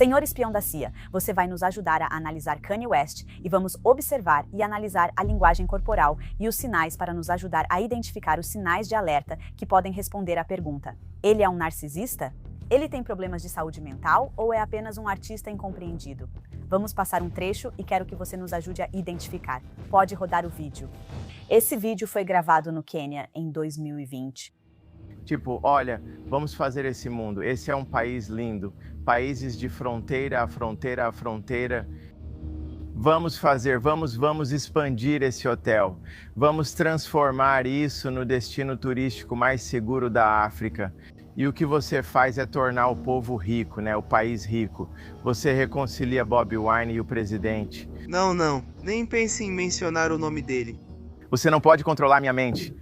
Senhor espião da CIA, você vai nos ajudar a analisar Kanye West e vamos observar e analisar a linguagem corporal e os sinais para nos ajudar a identificar os sinais de alerta que podem responder à pergunta: ele é um narcisista? Ele tem problemas de saúde mental ou é apenas um artista incompreendido? Vamos passar um trecho e quero que você nos ajude a identificar. Pode rodar o vídeo. Esse vídeo foi gravado no Quênia em 2020. Tipo, olha, vamos fazer esse mundo. Esse é um país lindo. Países de fronteira a fronteira a fronteira. Vamos fazer, vamos expandir esse hotel. Vamos transformar isso no destino turístico mais seguro da África. E o que você faz é tornar o povo rico, né? O país rico. Você reconcilia Bobi Wine e o presidente. Não, nem pense em mencionar o nome dele. Você não pode controlar minha mente.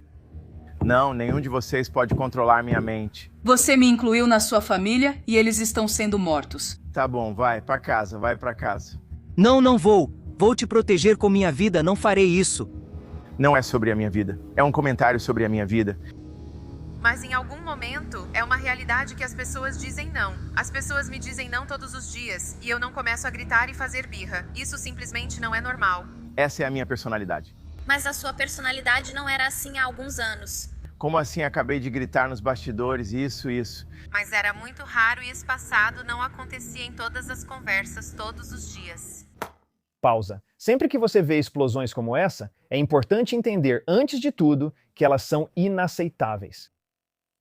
Não, nenhum de vocês pode controlar minha mente. Você me incluiu na sua família e eles estão sendo mortos. Tá bom, vai pra casa, vai pra casa. Não vou. Vou te proteger com minha vida, não farei isso. Não é sobre a minha vida. É um comentário sobre a minha vida. Mas em algum momento, é uma realidade que as pessoas dizem não. As pessoas me dizem não todos os dias, e eu não começo a gritar e fazer birra. Isso simplesmente não é normal. Essa é a minha personalidade. Mas a sua personalidade não era assim há alguns anos. Como assim acabei de gritar nos bastidores, isso? Mas era muito raro e espaçado, não acontecia em todas as conversas, todos os dias. Pausa. Sempre que você vê explosões como essa, é importante entender, antes de tudo, que elas são inaceitáveis.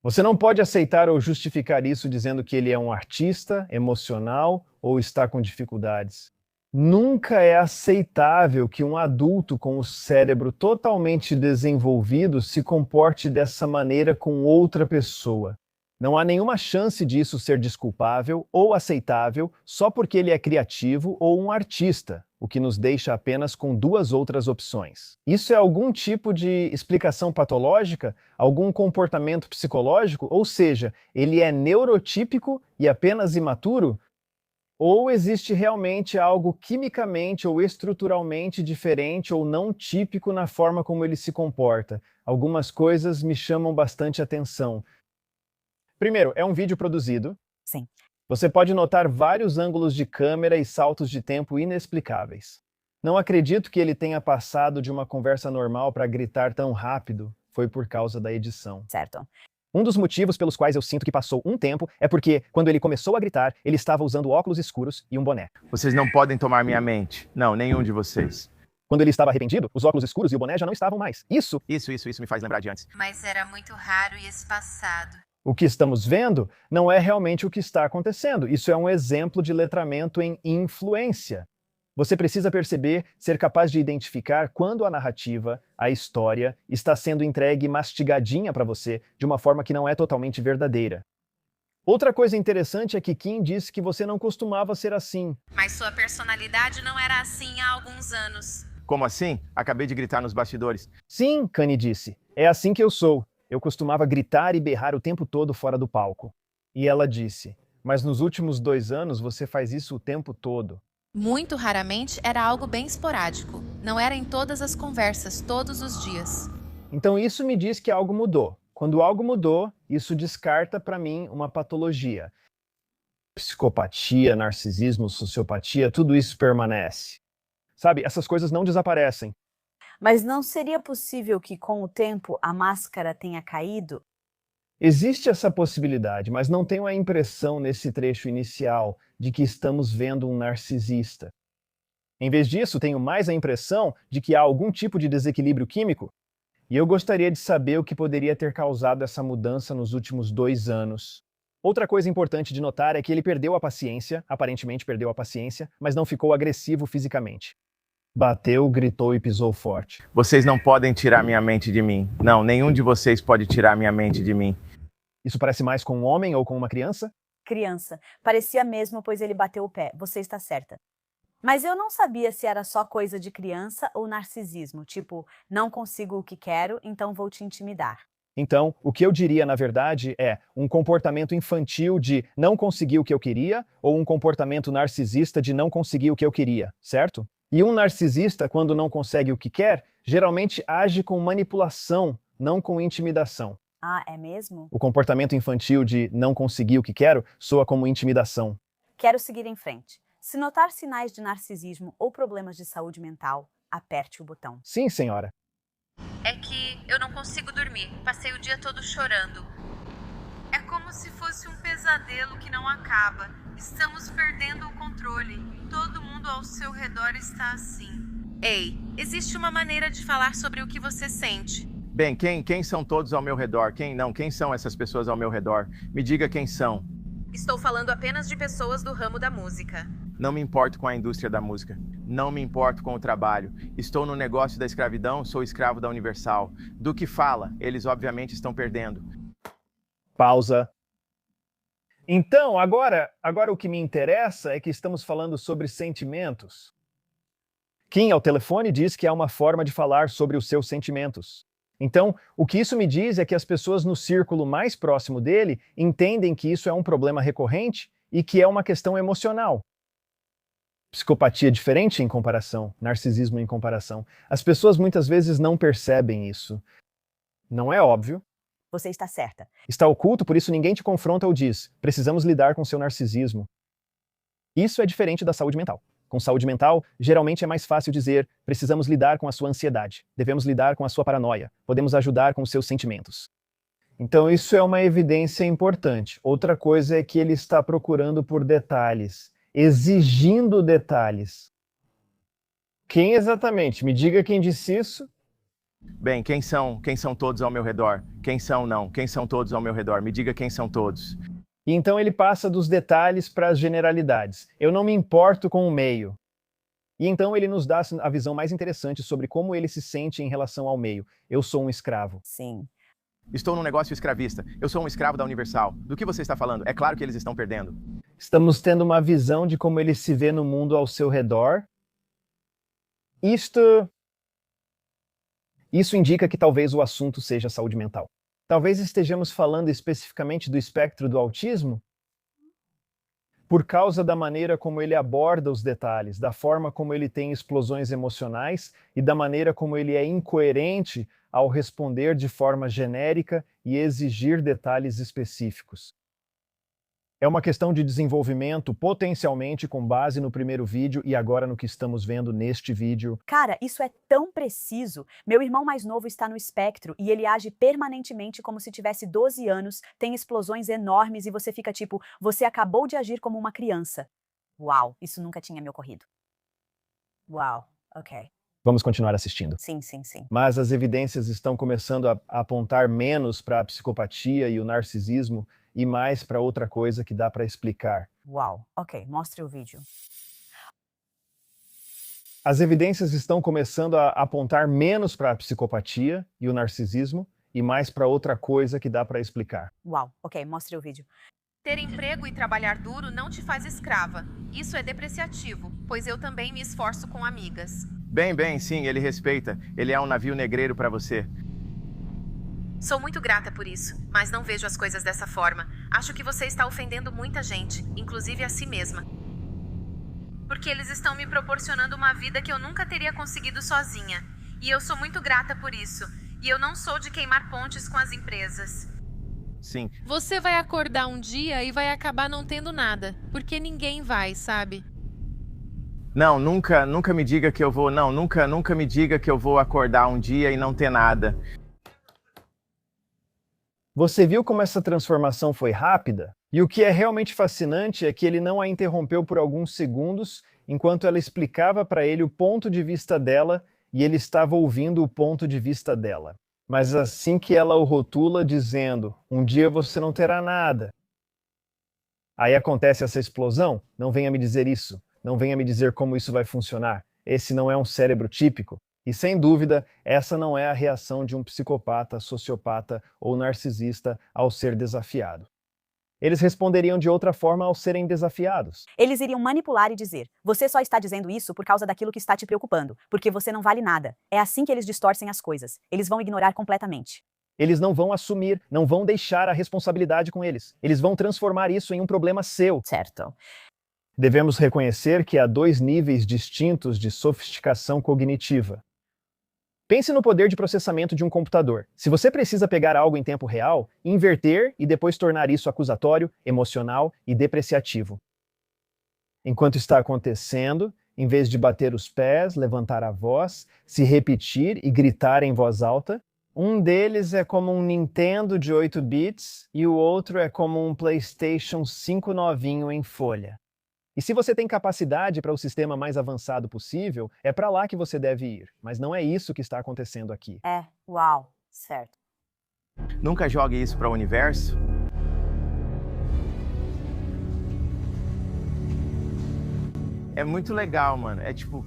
Você não pode aceitar ou justificar isso dizendo que ele é um artista, emocional ou está com dificuldades. Nunca é aceitável que um adulto com o cérebro totalmente desenvolvido se comporte dessa maneira com outra pessoa. Não há nenhuma chance disso ser desculpável ou aceitável só porque ele é criativo ou um artista, o que nos deixa apenas com duas outras opções. Isso é algum tipo de explicação patológica? Algum comportamento psicológico? Ou seja, ele é neurotípico e apenas imaturo? Ou existe realmente algo quimicamente ou estruturalmente diferente ou não típico na forma como ele se comporta? Algumas coisas me chamam bastante atenção. Primeiro, é um vídeo produzido. Sim. Você pode notar vários ângulos de câmera e saltos de tempo inexplicáveis. Não acredito que ele tenha passado de uma conversa normal para gritar tão rápido. Foi por causa da edição. Certo. Um dos motivos pelos quais eu sinto que passou um tempo é porque, quando ele começou a gritar, ele estava usando óculos escuros e um boné. Vocês não podem tomar minha mente. Não, nenhum de vocês. Quando ele estava arrependido, os óculos escuros e o boné já não estavam mais. Isso me faz lembrar de antes. Mas era muito raro e espaçado. O que estamos vendo não é realmente o que está acontecendo. Isso é um exemplo de letramento em influência. Você precisa perceber, ser capaz de identificar quando a narrativa, a história, está sendo entregue mastigadinha para você de uma forma que não é totalmente verdadeira. Outra coisa interessante é que Kim disse que você não costumava ser assim. Mas sua personalidade não era assim há alguns anos. Como assim? Acabei de gritar nos bastidores. Sim, Kanye disse. É assim que eu sou. Eu costumava gritar e berrar o tempo todo fora do palco. E ela disse, mas nos últimos 2 anos você faz isso o tempo todo. Muito raramente era algo bem esporádico. Não era em todas as conversas, todos os dias. Então isso me diz que algo mudou. Quando algo mudou, isso descarta para mim uma patologia. Psicopatia, narcisismo, sociopatia, tudo isso permanece. Sabe, essas coisas não desaparecem. Mas não seria possível que, com o tempo, a máscara tenha caído? Existe essa possibilidade, mas não tenho a impressão nesse trecho inicial de que estamos vendo um narcisista. Em vez disso, tenho mais a impressão de que há algum tipo de desequilíbrio químico. E eu gostaria de saber o que poderia ter causado essa mudança nos últimos 2 anos. Outra coisa importante de notar é que ele perdeu a paciência, aparentemente perdeu a paciência, mas não ficou agressivo fisicamente. Bateu, gritou e pisou forte. Vocês não podem tirar minha mente de mim. Não, nenhum de vocês pode tirar minha mente de mim. Isso parece mais com um homem ou com uma criança? Criança. Parecia mesmo, pois ele bateu o pé. Você está certa. Mas eu não sabia se era só coisa de criança ou narcisismo. Tipo, não consigo o que quero, então vou te intimidar. Então, o que eu diria, na verdade, é um comportamento infantil de não conseguir o que eu queria ou um comportamento narcisista de não conseguir o que eu queria, certo? E um narcisista, quando não consegue o que quer, geralmente age com manipulação, não com intimidação. Ah, é mesmo? O comportamento infantil de não conseguir o que quero soa como intimidação. Quero seguir em frente. Se notar sinais de narcisismo ou problemas de saúde mental, aperte o botão. Sim, senhora. É que eu não consigo dormir. Passei o dia todo chorando. É como se fosse um pesadelo que não acaba. Estamos perdendo o controle. Todo mundo ao seu redor está assim. Ei, existe uma maneira de falar sobre o que você sente. Bem, quem são todos ao meu redor? Quem são essas pessoas ao meu redor? Me diga quem são. Estou falando apenas de pessoas do ramo da música. Não me importo com a indústria da música. Não me importo com o trabalho. Estou no negócio da escravidão, sou escravo da Universal. Do que fala, eles obviamente estão perdendo. Pausa. Então, agora o que me interessa é que estamos falando sobre sentimentos. Kim, ao telefone, diz que há uma forma de falar sobre os seus sentimentos. Então, o que isso me diz é que as pessoas no círculo mais próximo dele entendem que isso é um problema recorrente e que é uma questão emocional. Psicopatia diferente em comparação, narcisismo em comparação. As pessoas muitas vezes não percebem isso. Não é óbvio. Você está certa. Está oculto, por isso ninguém te confronta ou diz: precisamos lidar com seu narcisismo. Isso é diferente da saúde mental. Com saúde mental, geralmente é mais fácil dizer: precisamos lidar com a sua ansiedade, devemos lidar com a sua paranoia, podemos ajudar com os seus sentimentos. Então isso é uma evidência importante. Outra coisa é que ele está procurando por detalhes, exigindo detalhes. Quem exatamente? Me diga quem disse isso. Bem, quem são todos ao meu redor? Quem são todos ao meu redor? Me diga quem são todos. E então ele passa dos detalhes para as generalidades. Eu não me importo com o meio. E então ele nos dá a visão mais interessante sobre como ele se sente em relação ao meio. Eu sou um escravo. Sim. Estou num negócio escravista. Eu sou um escravo da Universal. Do que você está falando? É claro que eles estão perdendo. Estamos tendo uma visão de como ele se vê no mundo ao seu redor. Isso indica que talvez o assunto seja saúde mental. Talvez estejamos falando especificamente do espectro do autismo? Por causa da maneira como ele aborda os detalhes, da forma como ele tem explosões emocionais e da maneira como ele é incoerente ao responder de forma genérica e exigir detalhes específicos. É uma questão de desenvolvimento, potencialmente com base no primeiro vídeo e agora no que estamos vendo neste vídeo. Cara, isso é tão preciso. Meu irmão mais novo está no espectro e ele age permanentemente como se tivesse 12 anos, tem explosões enormes e você fica tipo, você acabou de agir como uma criança. Uau, isso nunca tinha me ocorrido. Uau, ok. Vamos continuar assistindo. Sim. Mas as evidências estão começando a apontar menos para a psicopatia e o narcisismo e mais para outra coisa que dá para explicar. Uau, ok, mostre o vídeo. As evidências estão começando a apontar menos para a psicopatia e o narcisismo e mais para outra coisa que dá para explicar. Uau, ok, mostre o vídeo. Ter emprego e trabalhar duro não te faz escrava. Isso é depreciativo, pois eu também me esforço com amigas. Bem, sim, ele respeita. Ele é um navio negreiro para você. Sou muito grata por isso, mas não vejo as coisas dessa forma. Acho que você está ofendendo muita gente, inclusive a si mesma. Porque eles estão me proporcionando uma vida que eu nunca teria conseguido sozinha. E eu sou muito grata por isso. E eu não sou de queimar pontes com as empresas. Sim. Você vai acordar um dia e vai acabar não tendo nada, porque ninguém vai, sabe? Não, nunca me diga que eu vou... Não, nunca me diga que eu vou acordar um dia e não ter nada. Você viu como essa transformação foi rápida? E o que é realmente fascinante é que ele não a interrompeu por alguns segundos enquanto ela explicava para ele o ponto de vista dela e ele estava ouvindo o ponto de vista dela. Mas assim que ela o rotula dizendo, um dia você não terá nada. Aí acontece essa explosão, não venha me dizer isso, não venha me dizer como isso vai funcionar. Esse não é um cérebro típico. E sem dúvida, essa não é a reação de um psicopata, sociopata ou narcisista ao ser desafiado. Eles responderiam de outra forma ao serem desafiados. Eles iriam manipular e dizer, você só está dizendo isso por causa daquilo que está te preocupando, porque você não vale nada. É assim que eles distorcem as coisas. Eles vão ignorar completamente. Eles não vão assumir, não vão deixar a responsabilidade com eles. Eles vão transformar isso em um problema seu. Certo. Devemos reconhecer que há 2 níveis distintos de sofisticação cognitiva. Pense no poder de processamento de um computador. Se você precisa pegar algo em tempo real, inverter e depois tornar isso acusatório, emocional e depreciativo. enquanto está acontecendo, em vez de bater os pés, levantar a voz, se repetir e gritar em voz alta. Um deles é como um Nintendo de 8 bits e o outro é como um PlayStation 5 novinho em folha. E se você tem capacidade para o sistema mais avançado possível, é para lá que você deve ir. Mas não é isso que está acontecendo aqui. Uau, certo. Nunca jogue isso para o universo. É muito legal, mano. É tipo...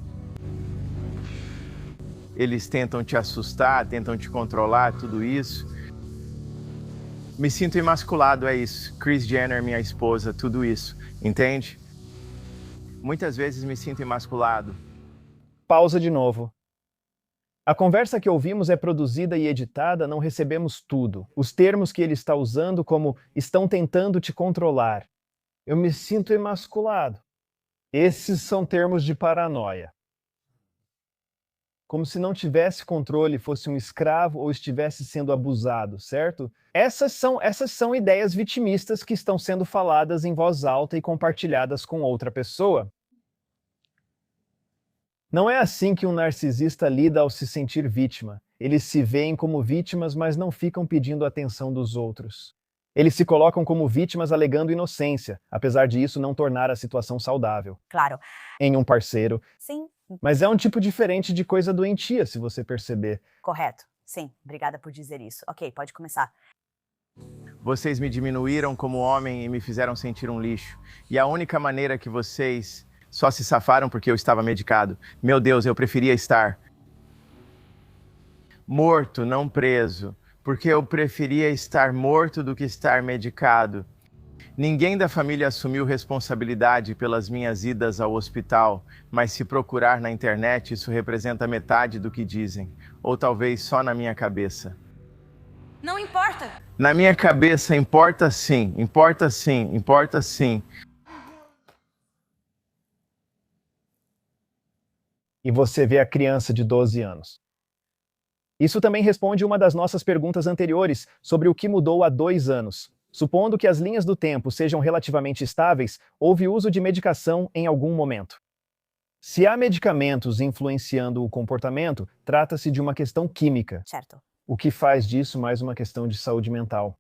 Eles tentam te assustar, tentam te controlar, tudo isso. Me sinto emasculado, é isso. Kris Jenner, minha esposa, tudo isso. Entende? Muitas vezes me sinto emasculado. Pausa de novo. A conversa que ouvimos é produzida e editada, não recebemos tudo. Os termos que ele está usando como estão tentando te controlar. Eu me sinto emasculado. Esses são termos de paranoia. Como se não tivesse controle, fosse um escravo ou estivesse sendo abusado, certo? Essas são ideias vitimistas que estão sendo faladas em voz alta e compartilhadas com outra pessoa. Não é assim que um narcisista lida ao se sentir vítima. Eles se veem como vítimas, mas não ficam pedindo atenção dos outros. Eles se colocam como vítimas alegando inocência, apesar de isso não tornar a situação saudável. Claro. Em um parceiro. Sim. Mas é um tipo diferente de coisa doentia, se você perceber. Correto. Sim, obrigada por dizer isso. Ok, pode começar. Vocês me diminuíram como homem e me fizeram sentir um lixo. E a única maneira que vocês só se safaram porque eu estava medicado. Meu Deus, eu preferia estar morto, não preso. Porque eu preferia estar morto do que estar medicado. Ninguém da família assumiu responsabilidade pelas minhas idas ao hospital, mas se procurar na internet, isso representa metade do que dizem. Ou talvez só na minha cabeça. Não importa. Na minha cabeça, importa sim, importa sim, importa sim. E você vê a criança de 12 anos. Isso também responde uma das nossas perguntas anteriores sobre o que mudou há 2 anos. Supondo que as linhas do tempo sejam relativamente estáveis, houve uso de medicação em algum momento. Se há medicamentos influenciando o comportamento, trata-se de uma questão química. Certo. O que faz disso mais uma questão de saúde mental.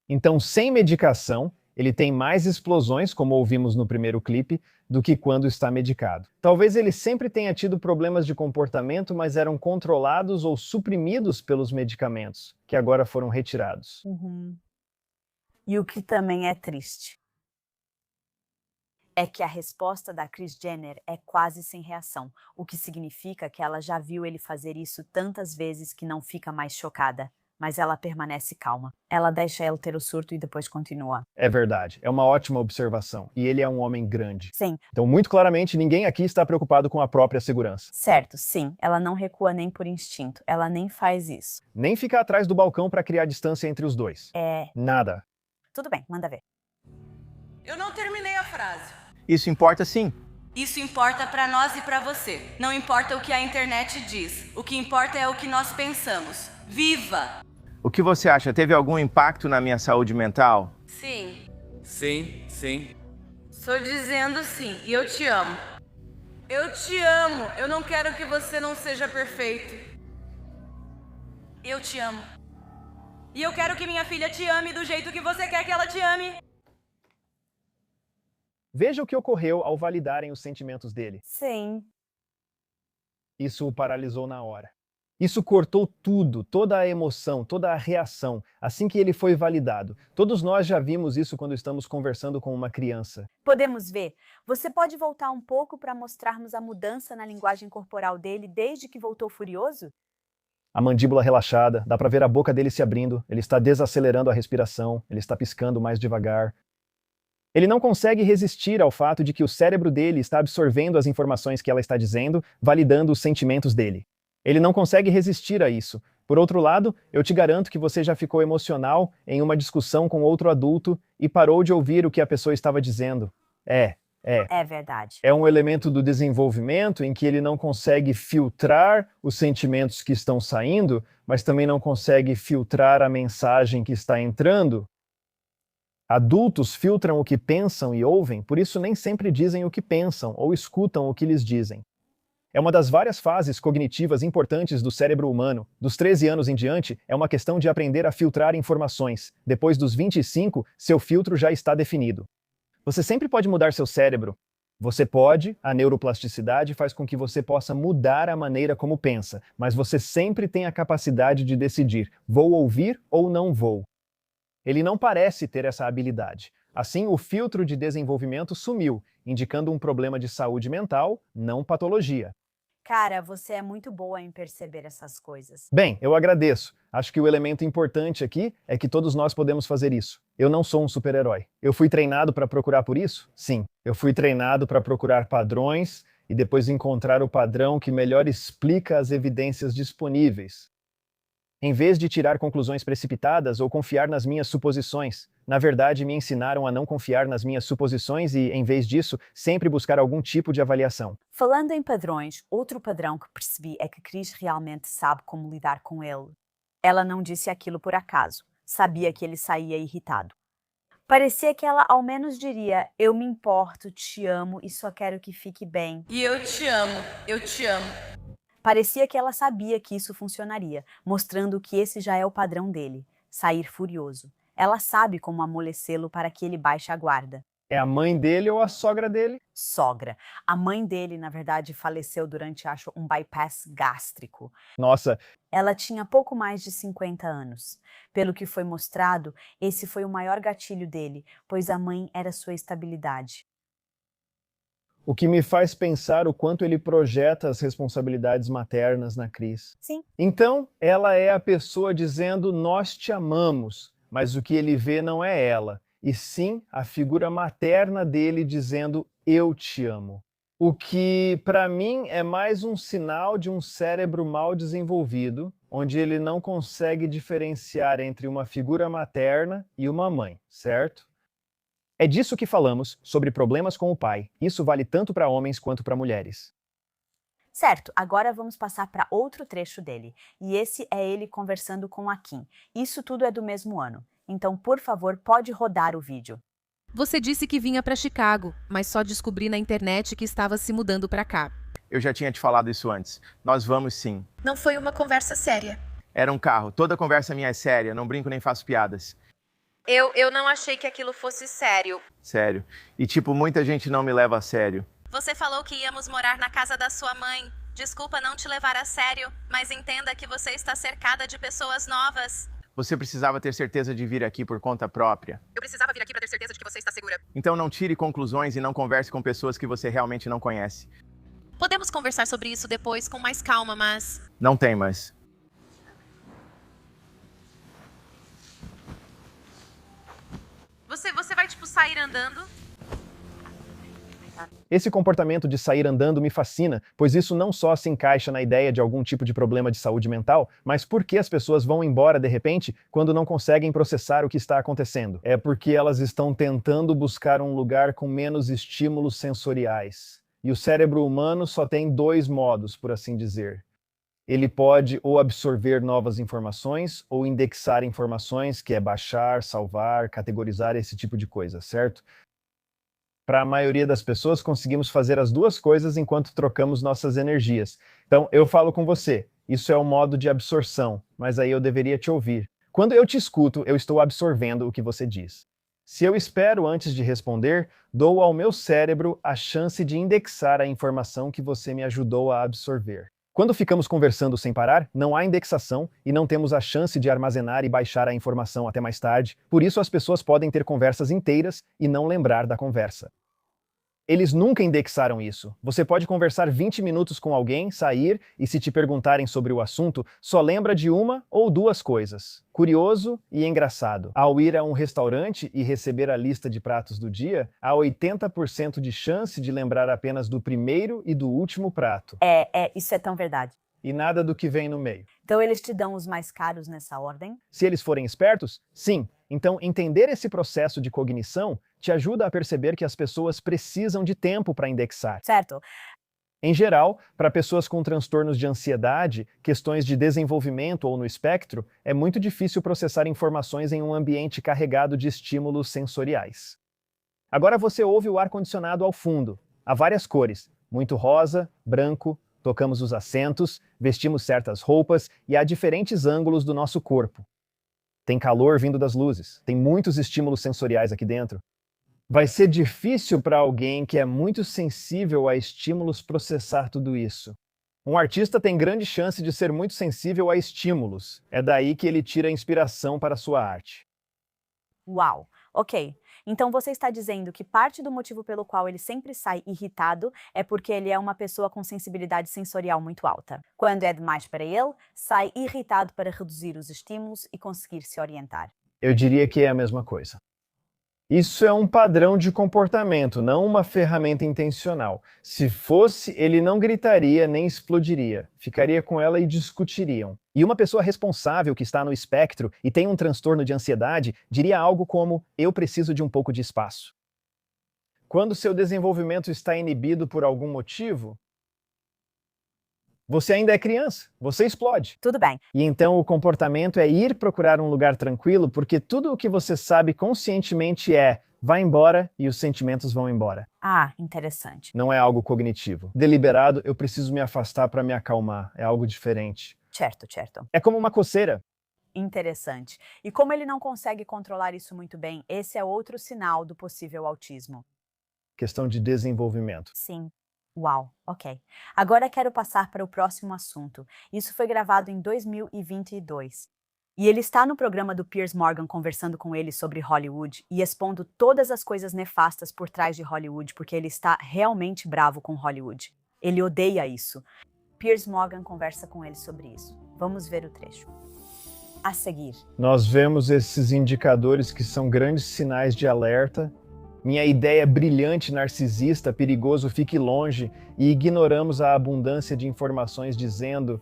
Então, sem medicação, ele tem mais explosões, como ouvimos no primeiro clipe, do que quando está medicado. Talvez ele sempre tenha tido problemas de comportamento, mas eram controlados ou suprimidos pelos medicamentos, que agora foram retirados. E o que também é triste é que a resposta da Kris Jenner é quase sem reação, o que significa que ela já viu ele fazer isso tantas vezes que não fica mais chocada. Mas ela permanece calma. Ela deixa ele ter o surto e depois continua. É verdade, é uma ótima observação. E ele é um homem grande. Sim. Então, muito claramente, ninguém aqui está preocupado com a própria segurança. Certo, sim. Ela não recua nem por instinto. Ela nem faz isso. Nem fica atrás do balcão para criar distância entre os dois. Nada. Tudo bem, manda ver. Eu não terminei a frase. Isso importa sim. Isso importa pra nós e pra você. Não importa o que a internet diz. O que importa é o que nós pensamos. Viva! O que você acha? Teve algum impacto na minha saúde mental? Sim. Sim. Estou dizendo sim. E eu te amo. Eu te amo. Eu não quero que você não seja perfeito. Eu te amo. E eu quero que minha filha te ame do jeito que você quer que ela te ame. Veja o que ocorreu ao validarem os sentimentos dele. Sim. Isso o paralisou na hora. Isso cortou tudo, toda a emoção, toda a reação, assim que ele foi validado. Todos nós já vimos isso quando estamos conversando com uma criança. Podemos ver. Você pode voltar um pouco para mostrarmos a mudança na linguagem corporal dele desde que voltou furioso? A mandíbula relaxada, dá para ver a boca dele se abrindo, ele está desacelerando a respiração, ele está piscando mais devagar. Ele não consegue resistir ao fato de que o cérebro dele está absorvendo as informações que ela está dizendo, validando os sentimentos dele. Ele não consegue resistir a isso. Por outro lado, eu te garanto que você já ficou emocional em uma discussão com outro adulto e parou de ouvir o que a pessoa estava dizendo. É verdade. É um elemento do desenvolvimento em que ele não consegue filtrar os sentimentos que estão saindo, mas também não consegue filtrar a mensagem que está entrando. Adultos filtram o que pensam e ouvem, por isso nem sempre dizem o que pensam ou escutam o que lhes dizem. É uma das várias fases cognitivas importantes do cérebro humano. Dos 13 anos em diante, é uma questão de aprender a filtrar informações. Depois dos 25, seu filtro já está definido. Você sempre pode mudar seu cérebro. Você pode, a neuroplasticidade faz com que você possa mudar a maneira como pensa, mas você sempre tem a capacidade de decidir: vou ouvir ou não vou. Ele não parece ter essa habilidade. Assim, o filtro de desenvolvimento sumiu, indicando um problema de saúde mental, não patologia. Cara, você é muito boa em perceber essas coisas. Bem, eu agradeço. Acho que o elemento importante aqui é que todos nós podemos fazer isso. Eu não sou um super-herói. Eu fui treinado para procurar por isso? Sim. Eu fui treinado para procurar padrões e depois encontrar o padrão que melhor explica as evidências disponíveis. Em vez de tirar conclusões precipitadas ou confiar nas minhas suposições, na verdade me ensinaram a não confiar nas minhas suposições e, em vez disso, sempre buscar algum tipo de avaliação. Falando em padrões, outro padrão que percebi é que Cris realmente sabe como lidar com ele. Ela não disse aquilo por acaso. Sabia que ele saía irritado. Parecia que ela ao menos diria: eu me importo, te amo e só quero que fique bem. E eu te amo, eu te amo. Parecia que ela sabia que isso funcionaria, mostrando que esse já é o padrão dele, sair furioso. Ela sabe como amolecê-lo para que ele baixe a guarda. É a mãe dele ou a sogra dele? Sogra. A mãe dele, na verdade, faleceu durante, acho, um bypass gástrico. Nossa, Ela tinha pouco mais de 50 anos. Pelo que foi mostrado, esse foi o maior gatilho dele, pois a mãe era sua estabilidade. o que me faz pensar o quanto ele projeta as responsabilidades maternas na Cris. Sim. Então, ela é a pessoa dizendo: nós te amamos, mas o que ele vê não é ela, e sim a figura materna dele dizendo: eu te amo. O que, para mim, é mais um sinal de um cérebro mal desenvolvido, onde ele não consegue diferenciar entre uma figura materna e uma mãe, certo? É disso que falamos, sobre problemas com o pai. Isso vale tanto para homens quanto para mulheres. Certo, agora vamos passar para outro trecho dele. E esse é ele conversando com a Kim. Isso tudo é do mesmo ano. Então, por favor, pode rodar o vídeo. Você disse que vinha para Chicago, mas só descobri na internet que estava se mudando para cá. Eu já tinha te falado isso antes. Nós vamos sim. Não foi uma conversa séria. Era um carro. Toda conversa minha é séria. Não brinco nem faço piadas. Eu não achei que aquilo fosse sério. Sério. E tipo, muita gente não me leva a sério. Você falou que íamos morar na casa da sua mãe. Desculpa não te levar a sério, mas entenda que você está cercada de pessoas novas. Você precisava ter certeza de vir aqui por conta própria. Eu precisava vir aqui para ter certeza de que você está segura. Então não tire conclusões e não converse com pessoas que você realmente não conhece. Podemos conversar sobre isso depois com mais calma, mas... Não tem mais. Você vai, tipo, sair andando? Esse comportamento de sair andando me fascina, pois isso não só se encaixa na ideia de algum tipo de problema de saúde mental, mas por que as pessoas vão embora de repente quando não conseguem processar o que está acontecendo? É porque elas estão tentando buscar um lugar com menos estímulos sensoriais. E o cérebro humano só tem dois modos, por assim dizer. Ele pode ou absorver novas informações ou indexar informações, que é baixar, salvar, categorizar, esse tipo de coisa, certo? Para a maioria das pessoas, conseguimos fazer as duas coisas enquanto trocamos nossas energias. Então, eu falo com você, isso é um modo de absorção, mas aí eu deveria te ouvir. Quando eu te escuto, eu estou absorvendo o que você diz. Se eu espero antes de responder, dou ao meu cérebro a chance de indexar a informação que você me ajudou a absorver. Quando ficamos conversando sem parar, não há indexação e não temos a chance de armazenar e baixar a informação até mais tarde, por isso as pessoas podem ter conversas inteiras e não lembrar da conversa. Eles nunca indexaram isso. Você pode conversar 20 minutos com alguém, sair e, se te perguntarem sobre o assunto, só lembra de uma ou duas coisas: curioso e engraçado. Ao ir a um restaurante e receber a lista de pratos do dia, há 80% de chance de lembrar apenas do primeiro e do último prato. Isso é tão verdade. E nada do que vem no meio. Então eles te dão os mais caros nessa ordem? Se eles forem espertos, sim. Então, entender esse processo de cognição te ajuda a perceber que as pessoas precisam de tempo para indexar. Certo. Em geral, para pessoas com transtornos de ansiedade, questões de desenvolvimento ou no espectro, é muito difícil processar informações em um ambiente carregado de estímulos sensoriais. Agora você ouve o ar-condicionado ao fundo. Há várias cores, muito rosa, branco, tocamos os assentos, vestimos certas roupas e há diferentes ângulos do nosso corpo. Tem calor vindo das luzes, tem muitos estímulos sensoriais aqui dentro. Vai ser difícil para alguém que é muito sensível a estímulos processar tudo isso. Um artista tem grande chance de ser muito sensível a estímulos. É daí que ele tira a inspiração para a sua arte. Uau, ok. Então você está dizendo que parte do motivo pelo qual ele sempre sai irritado é porque ele é uma pessoa com sensibilidade sensorial muito alta. Quando é demais para ele, sai irritado para reduzir os estímulos e conseguir se orientar. Eu diria que é a mesma coisa. Isso é um padrão de comportamento, não uma ferramenta intencional. Se fosse, ele não gritaria nem explodiria. Ficaria com ela e discutiriam. E uma pessoa responsável que está no espectro e tem um transtorno de ansiedade diria algo como: eu preciso de um pouco de espaço. Quando seu desenvolvimento está inibido por algum motivo, você ainda é criança, você explode. Tudo bem. E então o comportamento é ir procurar um lugar tranquilo, porque tudo o que você sabe conscientemente é: vai embora e os sentimentos vão embora. Ah, interessante. Não é algo cognitivo. Deliberado, eu preciso me afastar para me acalmar. É algo diferente. Certo, certo. É como uma coceira. Interessante. E como ele não consegue controlar isso muito bem, esse é outro sinal do possível autismo. Questão de desenvolvimento. Sim. Uau, ok. Agora quero passar para o próximo assunto. Isso foi gravado em 2022. E ele está no programa do Piers Morgan conversando com ele sobre Hollywood e expondo todas as coisas nefastas por trás de Hollywood, porque ele está realmente bravo com Hollywood. Ele odeia isso. Piers Morgan conversa com ele sobre isso. Vamos ver o trecho. A seguir. Nós vemos esses indicadores que são grandes sinais de alerta. Minha ideia brilhante, narcisista, perigoso, fique longe, e ignoramos a abundância de informações dizendo: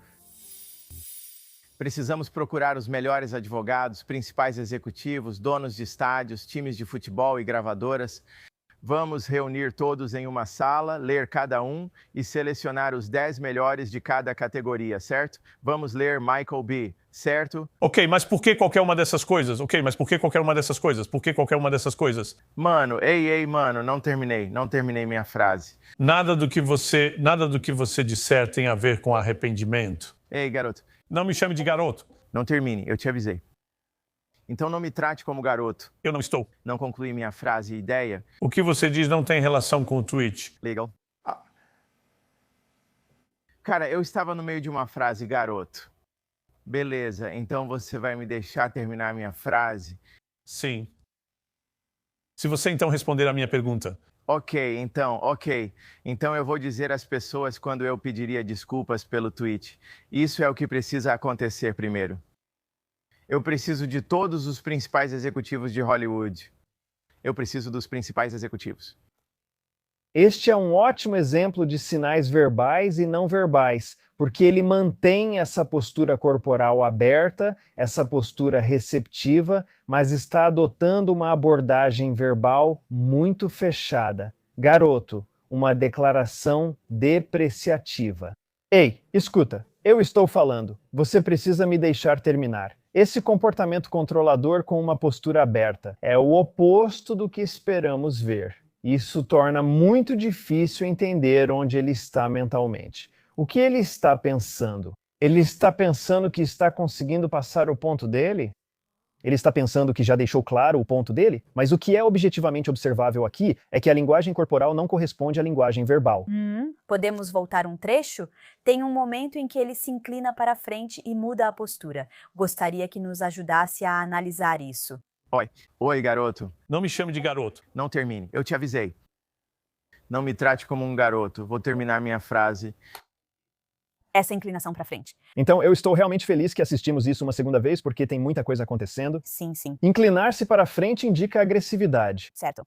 precisamos procurar os melhores advogados, principais executivos, donos de estádios, times de futebol e gravadoras. Vamos reunir todos em uma sala, ler cada um e selecionar os 10 melhores de cada categoria, certo? Vamos ler Michael B., certo? Ok, mas por que qualquer uma dessas coisas? Ok, mas por que qualquer uma dessas coisas? Por que qualquer uma dessas coisas? Mano, ei, mano, não terminei minha frase. Nada do que você disser tem a ver com arrependimento. Ei, garoto. Não me chame de garoto. Não termine, eu te avisei. Então não me trate como garoto. Eu não estou. Não concluí minha frase e ideia. O que você diz não tem relação com o tweet. Legal. Cara, eu estava no meio de uma frase, garoto. Beleza, então você vai me deixar terminar a minha frase? Sim. Se você então responder a minha pergunta. Ok. Então eu vou dizer às pessoas quando eu pediria desculpas pelo tweet. Isso é o que precisa acontecer primeiro. Eu preciso de todos os principais executivos de Hollywood. Eu preciso dos principais executivos. Este é um ótimo exemplo de sinais verbais e não verbais, porque ele mantém essa postura corporal aberta, essa postura receptiva, mas está adotando uma abordagem verbal muito fechada. Garoto, uma declaração depreciativa. Ei, escuta, eu estou falando. Você precisa me deixar terminar. Esse comportamento controlador com uma postura aberta é o oposto do que esperamos ver. Isso torna muito difícil entender onde ele está mentalmente. O que ele está pensando? Ele está pensando que está conseguindo passar o ponto dele? Ele está pensando que já deixou claro o ponto dele? Mas o que é objetivamente observável aqui é que a linguagem corporal não corresponde à linguagem verbal. Podemos voltar um trecho? Tem um momento em que ele se inclina para frente e muda a postura. Gostaria que nos ajudasse a analisar isso. Oi, garoto. Não me chame de garoto. Não termine, eu te avisei. Não me trate como um garoto. Vou terminar minha frase. Essa inclinação para frente. Então, eu estou realmente feliz que assistimos isso uma segunda vez, porque tem muita coisa acontecendo. Sim. Inclinar-se para frente indica agressividade. Certo.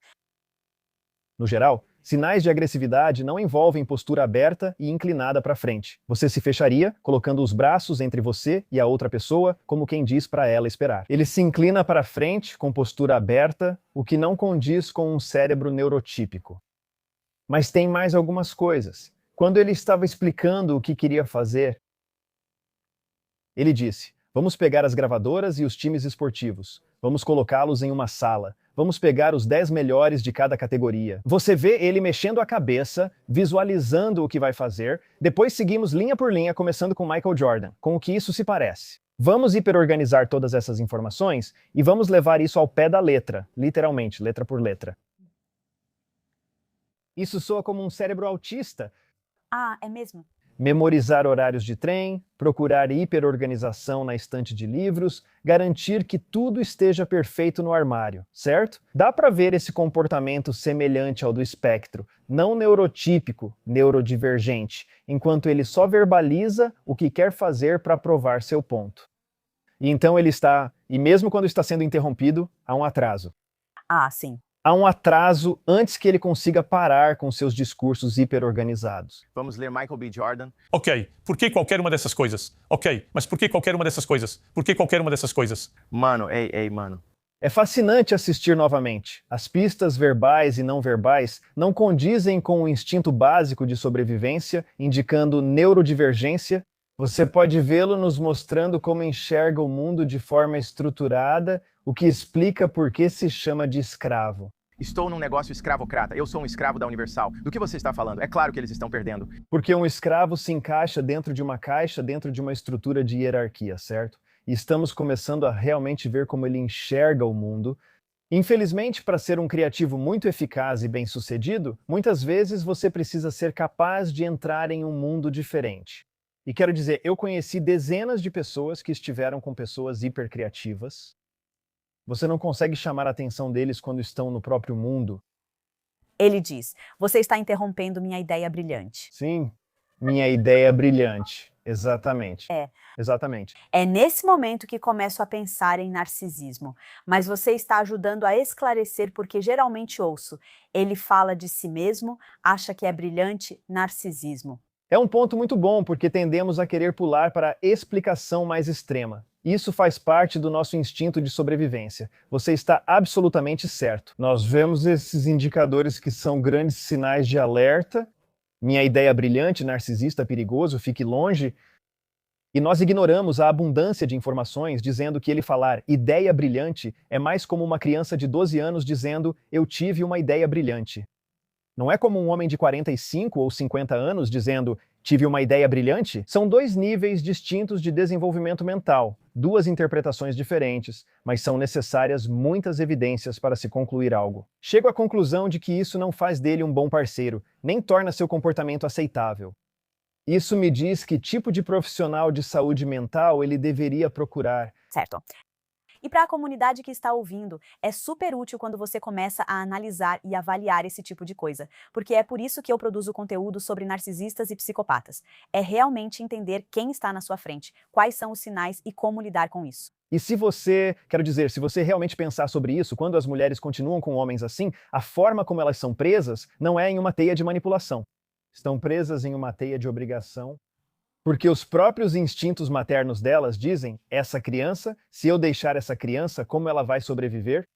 No geral, sinais de agressividade não envolvem postura aberta e inclinada para frente. Você se fecharia, colocando os braços entre você e a outra pessoa, como quem diz para ela esperar. Ele se inclina para frente com postura aberta, o que não condiz com um cérebro neurotípico. Mas tem mais algumas coisas. Quando ele estava explicando o que queria fazer, ele disse: vamos pegar as gravadoras e os times esportivos. Vamos colocá-los em uma sala. Vamos pegar os 10 melhores de cada categoria. Você vê ele mexendo a cabeça, visualizando o que vai fazer. Depois seguimos linha por linha, começando com Michael Jordan, com o que isso se parece. Vamos hiperorganizar todas essas informações e vamos levar isso ao pé da letra, literalmente, letra por letra. Isso soa como um cérebro autista. Ah, é mesmo? Memorizar horários de trem, procurar hiperorganização na estante de livros, garantir que tudo esteja perfeito no armário, certo? Dá para ver esse comportamento semelhante ao do espectro, não neurotípico, neurodivergente, enquanto ele só verbaliza o que quer fazer para provar seu ponto. E então ele está, e mesmo quando está sendo interrompido, há um atraso. Ah, sim. Há um atraso antes que ele consiga parar com seus discursos hiperorganizados. Vamos ler Michael B. Jordan. Ok, por que qualquer uma dessas coisas? Ok, mas por que qualquer uma dessas coisas? Por que qualquer uma dessas coisas? Mano, ei, mano. É fascinante assistir novamente. As pistas verbais e não verbais não condizem com o instinto básico de sobrevivência, indicando neurodivergência. Você pode vê-lo nos mostrando como enxerga o mundo de forma estruturada, o que explica por que se chama de escravo. Estou num negócio escravocrata. Eu sou um escravo da Universal. Do que você está falando? É claro que eles estão perdendo. Porque um escravo se encaixa dentro de uma caixa, dentro de uma estrutura de hierarquia, certo? E estamos começando a realmente ver como ele enxerga o mundo. Infelizmente, para ser um criativo muito eficaz e bem-sucedido, muitas vezes você precisa ser capaz de entrar em um mundo diferente. E quero dizer, eu conheci dezenas de pessoas que estiveram com pessoas hipercriativas. Você não consegue chamar a atenção deles quando estão no próprio mundo. Ele diz: você está interrompendo minha ideia brilhante. Sim, minha ideia brilhante. Exatamente. É. Exatamente. É nesse momento que começo a pensar em narcisismo. Mas você está ajudando a esclarecer porque geralmente ouço. Ele fala de si mesmo, acha que é brilhante, narcisismo. É um ponto muito bom, porque tendemos a querer pular para a explicação mais extrema. Isso faz parte do nosso instinto de sobrevivência. Você está absolutamente certo. Nós vemos esses indicadores que são grandes sinais de alerta. Minha ideia brilhante, narcisista, perigoso, fique longe. E nós ignoramos a abundância de informações, dizendo que ele falar ideia brilhante é mais como uma criança de 12 anos dizendo eu tive uma ideia brilhante. Não é como um homem de 45 ou 50 anos dizendo tive uma ideia brilhante. São dois níveis distintos de desenvolvimento mental, duas interpretações diferentes, mas são necessárias muitas evidências para se concluir algo. Chego à conclusão de que isso não faz dele um bom parceiro, nem torna seu comportamento aceitável. Isso me diz que tipo de profissional de saúde mental ele deveria procurar. Certo. E para a comunidade que está ouvindo, é super útil quando você começa a analisar e avaliar esse tipo de coisa, porque é por isso que eu produzo conteúdo sobre narcisistas e psicopatas. É realmente entender quem está na sua frente, quais são os sinais e como lidar com isso. E se você realmente pensar sobre isso, quando as mulheres continuam com homens assim, a forma como elas são presas não é em uma teia de manipulação. Estão presas em uma teia de obrigação. Porque os próprios instintos maternos delas dizem, essa criança, se eu deixar essa criança, como ela vai sobreviver?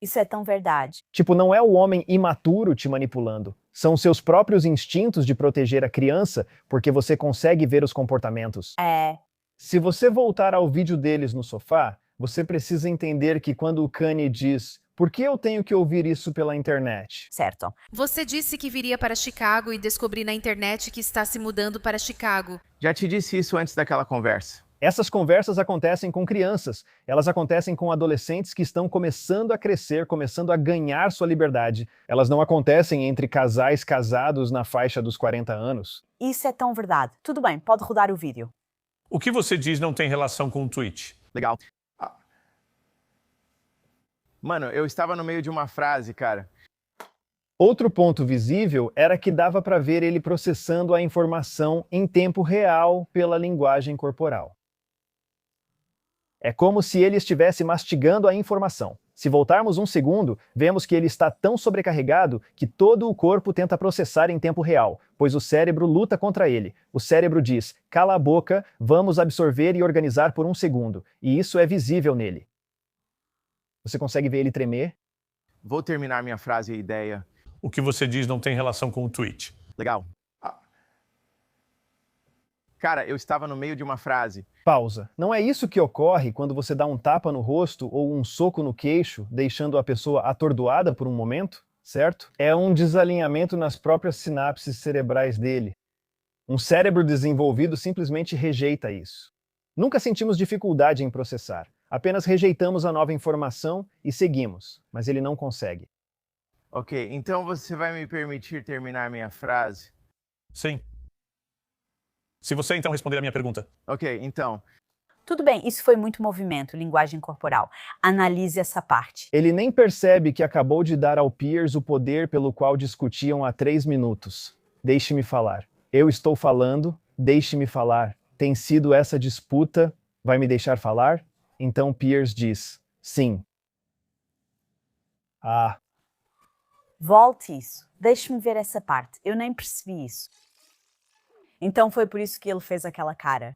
Isso é tão verdade. Tipo, não é o homem imaturo te manipulando. São seus próprios instintos de proteger a criança, porque você consegue ver os comportamentos. É. Se você voltar ao vídeo deles no sofá, você precisa entender que quando o Kanye diz por que eu tenho que ouvir isso pela internet? Certo. Você disse que viria para Chicago e descobri na internet que está se mudando para Chicago. Já te disse isso antes daquela conversa. Essas conversas acontecem com crianças. Elas acontecem com adolescentes que estão começando a crescer, começando a ganhar sua liberdade. Elas não acontecem entre casais casados na faixa dos 40 anos. Isso é tão verdade. Tudo bem, pode rodar o vídeo. O que você diz não tem relação com o tweet. Legal. Mano, eu estava no meio de uma frase, cara. Outro ponto visível era que dava para ver ele processando a informação em tempo real pela linguagem corporal. É como se ele estivesse mastigando a informação. Se voltarmos um segundo, vemos que ele está tão sobrecarregado que todo o corpo tenta processar em tempo real, pois o cérebro luta contra ele. O cérebro diz, cala a boca, vamos absorver e organizar por um segundo. E isso é visível nele. Você consegue ver ele tremer? Vou terminar minha frase e ideia. O que você diz não tem relação com o tweet. Legal. Cara, eu estava no meio de uma frase. Pausa. Não é isso que ocorre quando você dá um tapa no rosto ou um soco no queixo, deixando a pessoa atordoada por um momento, certo? É um desalinhamento nas próprias sinapses cerebrais dele. Um cérebro desenvolvido simplesmente rejeita isso. Nunca sentimos dificuldade em processar. Apenas rejeitamos a nova informação e seguimos, mas ele não consegue. Ok, então você vai me permitir terminar minha frase? Sim. Se você então responder a minha pergunta. Ok, então. Tudo bem, isso foi muito movimento, linguagem corporal. Analise essa parte. Ele nem percebe que acabou de dar ao Piers o poder pelo qual discutiam há 3 minutos. Deixe-me falar. Eu estou falando, deixe-me falar. Tem sido essa disputa, vai me deixar falar? Então Piers diz, sim. Ah. Volte isso. Deixe-me ver essa parte. Eu nem percebi isso. Então foi por isso que ele fez aquela cara.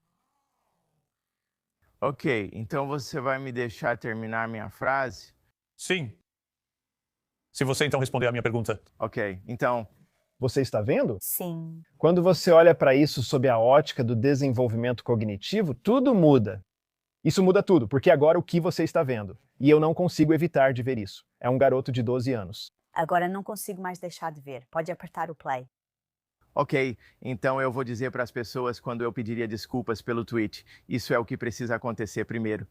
Ok, então você vai me deixar terminar minha frase? Sim. Se você então responder a minha pergunta. Ok, então. Você está vendo? Sim. Quando você olha para isso sob a ótica do desenvolvimento cognitivo, tudo muda. Isso muda tudo, porque agora o que você está vendo? E eu não consigo evitar de ver isso. É um garoto de 12 anos. Agora não consigo mais deixar de ver. Pode apertar o play. Ok, então eu vou dizer para as pessoas quando eu pediria desculpas pelo tweet. Isso é o que precisa acontecer primeiro.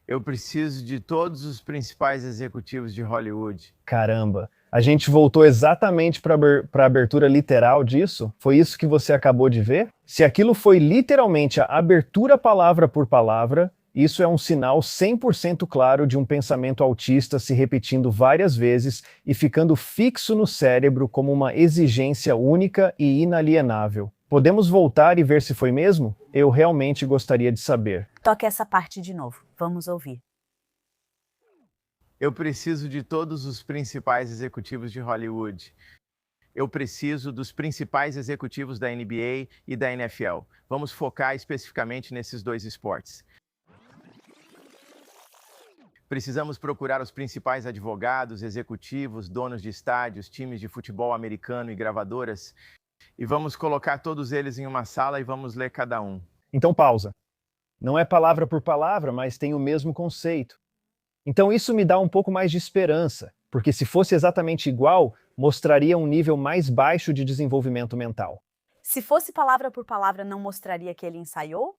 Eu preciso de todos os principais executivos de Hollywood. Caramba, a gente voltou exatamente para a abertura literal disso? Foi isso que você acabou de ver? Se aquilo foi literalmente a abertura palavra por palavra, isso é um sinal 100% claro de um pensamento autista se repetindo várias vezes e ficando fixo no cérebro como uma exigência única e inalienável. Podemos voltar e ver se foi mesmo? Eu realmente gostaria de saber. Toque essa parte de novo. Vamos ouvir. Eu preciso de todos os principais executivos de Hollywood. Eu preciso dos principais executivos da NBA e da NFL. Vamos focar especificamente nesses dois esportes. Precisamos procurar os principais advogados, executivos, donos de estádios, times de futebol americano e gravadoras. E vamos colocar todos eles em uma sala e vamos ler cada um. Então pausa. Não é palavra por palavra, mas tem o mesmo conceito. Então isso me dá um pouco mais de esperança, porque se fosse exatamente igual, mostraria um nível mais baixo de desenvolvimento mental. Se fosse palavra por palavra, não mostraria que ele ensaiou?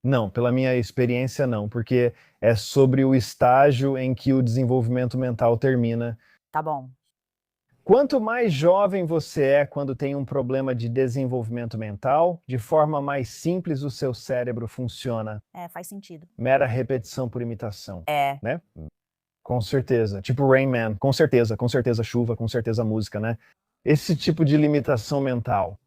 Não, pela minha experiência não, porque é sobre o estágio em que o desenvolvimento mental termina. Tá bom. Quanto mais jovem você é quando tem um problema de desenvolvimento mental, de forma mais simples o seu cérebro funciona. É, faz sentido. Mera repetição por imitação. É. Né? Com certeza. Tipo Rain Man. Com certeza chuva, com certeza música, né? Esse tipo de limitação mental.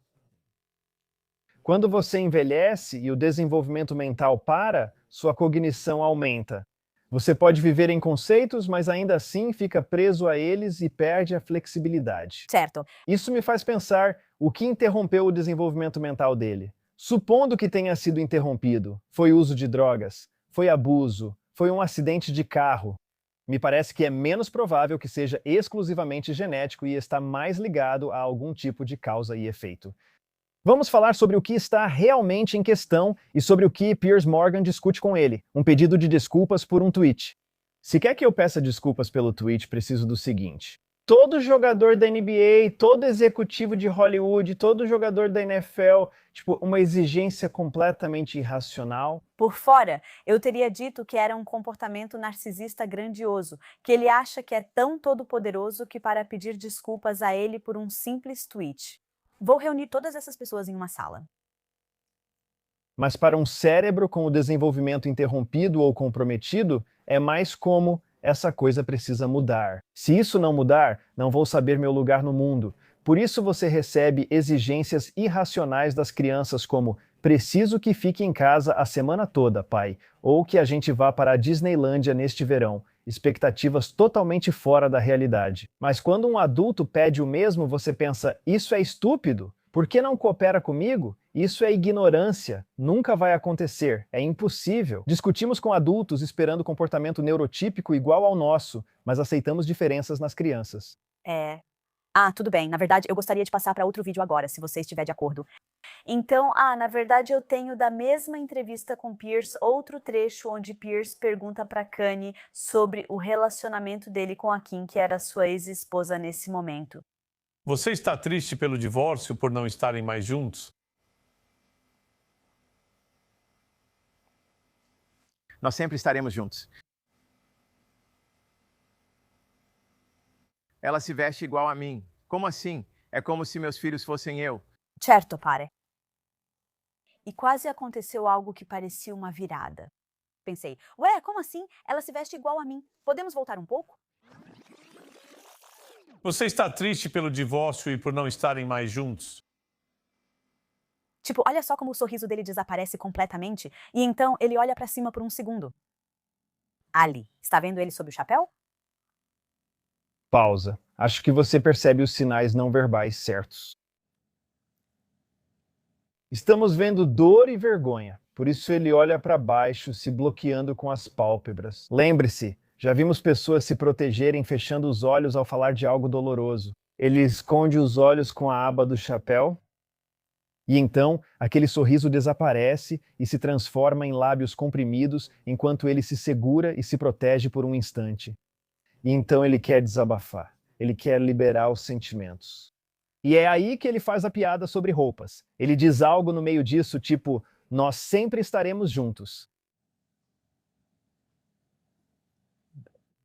Quando você envelhece e o desenvolvimento mental para, sua cognição aumenta. Você pode viver em conceitos, mas ainda assim fica preso a eles e perde a flexibilidade. Certo. Isso me faz pensar o que interrompeu o desenvolvimento mental dele. Supondo que tenha sido interrompido, foi uso de drogas, foi abuso, foi um acidente de carro. Me parece que é menos provável que seja exclusivamente genético e está mais ligado a algum tipo de causa e efeito. Vamos falar sobre o que está realmente em questão e sobre o que Piers Morgan discute com ele, um pedido de desculpas por um tweet. Se quer que eu peça desculpas pelo tweet, preciso do seguinte. Todo jogador da NBA, todo executivo de Hollywood, todo jogador da NFL, uma exigência completamente irracional. Por fora, eu teria dito que era um comportamento narcisista grandioso, que ele acha que é tão todo-poderoso que para pedir desculpas a ele por um simples tweet. Vou reunir todas essas pessoas em uma sala. Mas para um cérebro com o desenvolvimento interrompido ou comprometido, é mais como essa coisa precisa mudar. Se isso não mudar, não vou saber meu lugar no mundo. Por isso você recebe exigências irracionais das crianças como preciso que fique em casa a semana toda, pai, ou que a gente vá para a Disneylândia neste verão. Expectativas totalmente fora da realidade. Mas quando um adulto pede o mesmo, você pensa, isso é estúpido? Por que não coopera comigo? Isso é ignorância. Nunca vai acontecer. É impossível. Discutimos com adultos esperando comportamento neurotípico igual ao nosso, mas aceitamos diferenças nas crianças. É. Ah, tudo bem. Na verdade, eu gostaria de passar para outro vídeo agora, se você estiver de acordo. Então, na verdade, eu tenho da mesma entrevista com Pierce outro trecho onde Pierce pergunta para Kanye sobre o relacionamento dele com a Kim, que era sua ex-esposa nesse momento. Você está triste pelo divórcio por não estarem mais juntos? Nós sempre estaremos juntos. Ela se veste igual a mim. Como assim? É como se meus filhos fossem eu. Certo, pare. E quase aconteceu algo que parecia uma virada. Pensei, ué, como assim? Ela se veste igual a mim. Podemos voltar um pouco? Você está triste pelo divórcio e por não estarem mais juntos? Tipo, olha só como o sorriso dele desaparece completamente, e então ele olha para cima por um segundo. Ali, está vendo ele sob o chapéu? Pausa. Acho que você percebe os sinais não verbais certos. Estamos vendo dor e vergonha, por isso ele olha para baixo, se bloqueando com as pálpebras. Lembre-se, já vimos pessoas se protegerem fechando os olhos ao falar de algo doloroso. Ele esconde os olhos com a aba do chapéu, e então aquele sorriso desaparece e se transforma em lábios comprimidos enquanto ele se segura e se protege por um instante. E então ele quer desabafar, ele quer liberar os sentimentos. E é aí que ele faz a piada sobre roupas. Ele diz algo no meio disso, tipo, nós sempre estaremos juntos.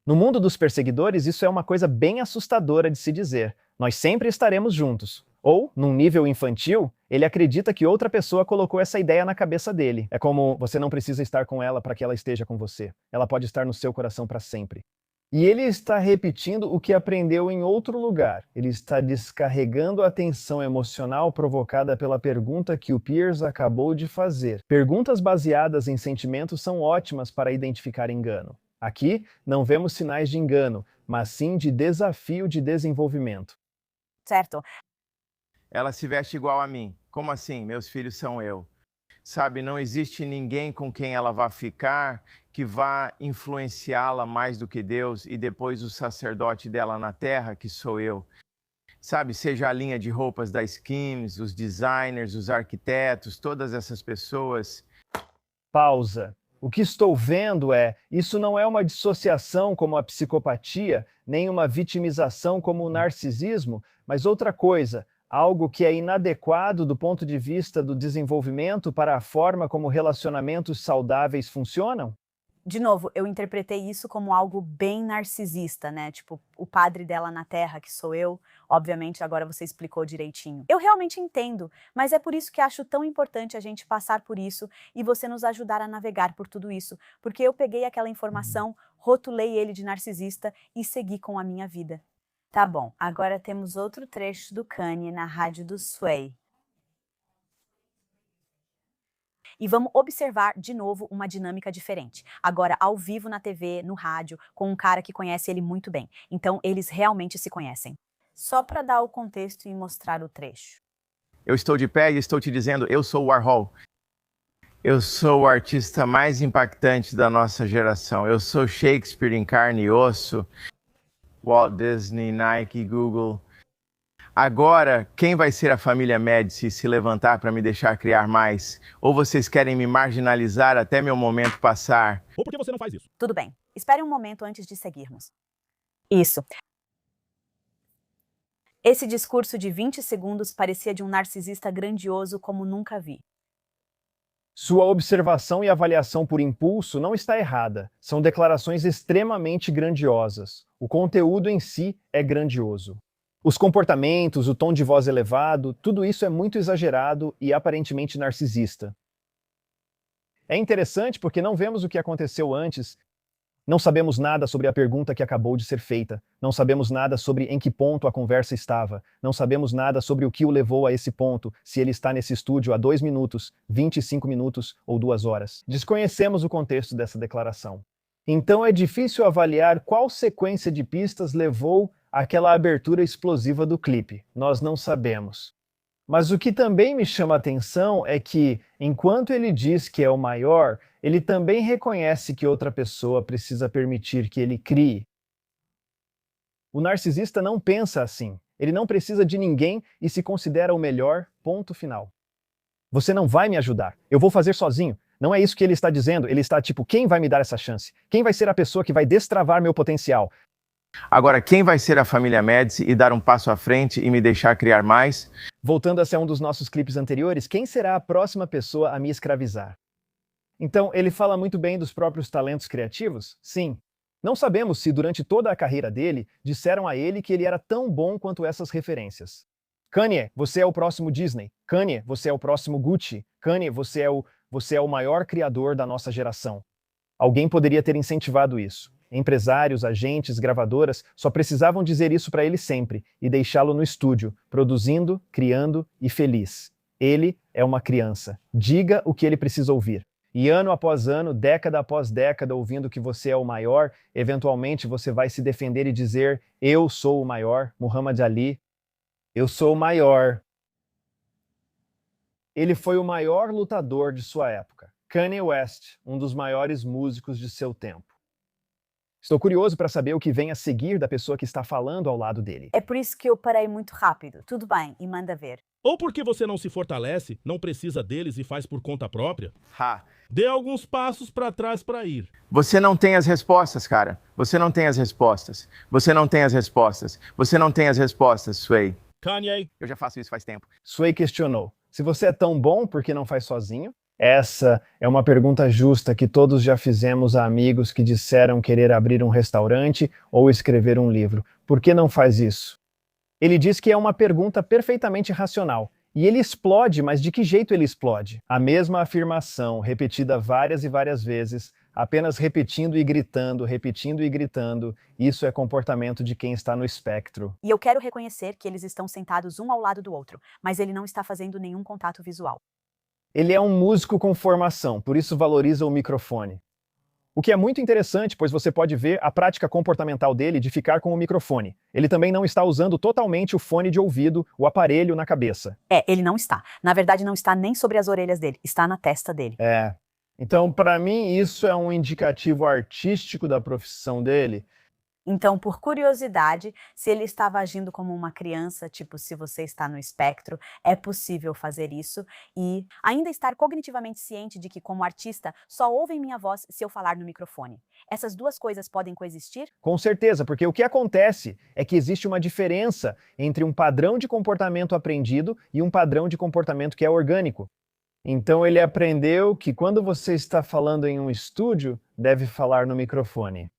No mundo dos perseguidores, isso é uma coisa bem assustadora de se dizer. Nós sempre estaremos juntos. Ou, num nível infantil, ele acredita que outra pessoa colocou essa ideia na cabeça dele. É como, você não precisa estar com ela para que ela esteja com você. Ela pode estar no seu coração para sempre. E ele está repetindo o que aprendeu em outro lugar. Ele está descarregando a tensão emocional provocada pela pergunta que o Pierce acabou de fazer. Perguntas baseadas em sentimentos são ótimas para identificar engano. Aqui, não vemos sinais de engano, mas sim de desafio de desenvolvimento. Certo. Ela se veste igual a mim. Como assim? Meus filhos são eu. Sabe, não existe ninguém com quem ela vá ficar que vá influenciá-la mais do que Deus e depois o sacerdote dela na terra, que sou eu. Sabe, seja a linha de roupas da Skims, os designers, os arquitetos, todas essas pessoas. Pausa. O que estou vendo isso não é uma dissociação como a psicopatia, nem uma vitimização como o narcisismo, mas outra coisa, algo que é inadequado do ponto de vista do desenvolvimento para a forma como relacionamentos saudáveis funcionam? De novo, eu interpretei isso como algo bem narcisista, né? Tipo, o padre dela na terra, que sou eu. Obviamente, agora você explicou direitinho. Eu realmente entendo, mas é por isso que acho tão importante a gente passar por isso e você nos ajudar a navegar por tudo isso. Porque eu peguei aquela informação, rotulei ele de narcisista e segui com a minha vida. Tá bom, agora temos outro trecho do Kanye na rádio do Sway. E vamos observar de novo uma dinâmica diferente. Agora, ao vivo na TV, no rádio, com um cara que conhece ele muito bem. Então, eles realmente se conhecem. Só para dar o contexto e mostrar o trecho. Eu estou de pé e estou te dizendo, eu sou o Warhol. Eu sou o artista mais impactante da nossa geração. Eu sou Shakespeare em carne e osso. Walt Disney, Nike, Google. Agora, quem vai ser a família Médici se levantar para me deixar criar mais? Ou vocês querem me marginalizar até meu momento passar? Ou por que você não faz isso? Tudo bem. Espere um momento antes de seguirmos. Isso. Esse discurso de 20 segundos parecia de um narcisista grandioso como nunca vi. Sua observação e avaliação por impulso não está errada. São declarações extremamente grandiosas. O conteúdo em si é grandioso. Os comportamentos, o tom de voz elevado, tudo isso é muito exagerado e aparentemente narcisista. É interessante porque não vemos o que aconteceu antes. Não sabemos nada sobre a pergunta que acabou de ser feita. Não sabemos nada sobre em que ponto a conversa estava. Não sabemos nada sobre o que o levou a esse ponto, se ele está nesse estúdio há 2 minutos, 25 minutos ou 2 horas. Desconhecemos o contexto dessa declaração. Então é difícil avaliar qual sequência de pistas levou àquela abertura explosiva do clipe. Nós não sabemos. Mas o que também me chama a atenção é que, enquanto ele diz que é o maior, ele também reconhece que outra pessoa precisa permitir que ele crie. O narcisista não pensa assim. Ele não precisa de ninguém e se considera o melhor, ponto final. Você não vai me ajudar. Eu vou fazer sozinho. Não é isso que ele está dizendo. Ele está tipo, quem vai me dar essa chance? Quem vai ser a pessoa que vai destravar meu potencial? Agora, quem vai ser a família Médici e dar um passo à frente e me deixar criar mais? Voltando a ser um dos nossos clipes anteriores, quem será a próxima pessoa a me escravizar? Então, ele fala muito bem dos próprios talentos criativos? Sim. Não sabemos se, durante toda a carreira dele, disseram a ele que ele era tão bom quanto essas referências. Kanye, você é o próximo Disney. Kanye, você é o próximo Gucci. Kanye, você é o maior criador da nossa geração. Alguém poderia ter incentivado isso. Empresários, agentes, gravadoras só precisavam dizer isso para ele sempre e deixá-lo no estúdio, produzindo, criando e feliz. Ele é uma criança. Diga o que ele precisa ouvir. E ano após ano, década após década, ouvindo que você é o maior, eventualmente você vai se defender e dizer: eu sou o maior, Muhammad Ali. Eu sou o maior. Ele foi o maior lutador de sua época. Kanye West, um dos maiores músicos de seu tempo. Estou curioso para saber o que vem a seguir da pessoa que está falando ao lado dele. É por isso que eu parei muito rápido. Tudo bem, e manda ver. Ou porque você não se fortalece, não precisa deles e faz por conta própria? Ha. Dê alguns passos para trás para ir. Você não tem as respostas, cara. Você não tem as respostas. Você não tem as respostas. Você não tem as respostas, Sway. Kanye. Eu já faço isso faz tempo. Sway questionou: se você é tão bom, por que não faz sozinho? Essa é uma pergunta justa que todos já fizemos a amigos que disseram querer abrir um restaurante ou escrever um livro. Por que não faz isso? Ele diz que é uma pergunta perfeitamente racional. E ele explode, mas de que jeito ele explode? A mesma afirmação, repetida várias e várias vezes, apenas repetindo e gritando, isso é comportamento de quem está no espectro. E eu quero reconhecer que eles estão sentados um ao lado do outro, mas ele não está fazendo nenhum contato visual. Ele é um músico com formação, por isso valoriza o microfone. O que é muito interessante, pois você pode ver a prática comportamental dele de ficar com o microfone. Ele também não está usando totalmente o fone de ouvido, o aparelho na cabeça. Ele não está. Na verdade, não está nem sobre as orelhas dele, está na testa dele. Então, para mim, isso é um indicativo artístico da profissão dele. Então, por curiosidade, se ele estava agindo como uma criança, tipo, se você está no espectro, é possível fazer isso e ainda estar cognitivamente ciente de que, como artista, só ouvem minha voz se eu falar no microfone. Essas duas coisas podem coexistir? Com certeza, porque o que acontece é que existe uma diferença entre um padrão de comportamento aprendido e um padrão de comportamento que é orgânico. Então, ele aprendeu que quando você está falando em um estúdio, deve falar no microfone.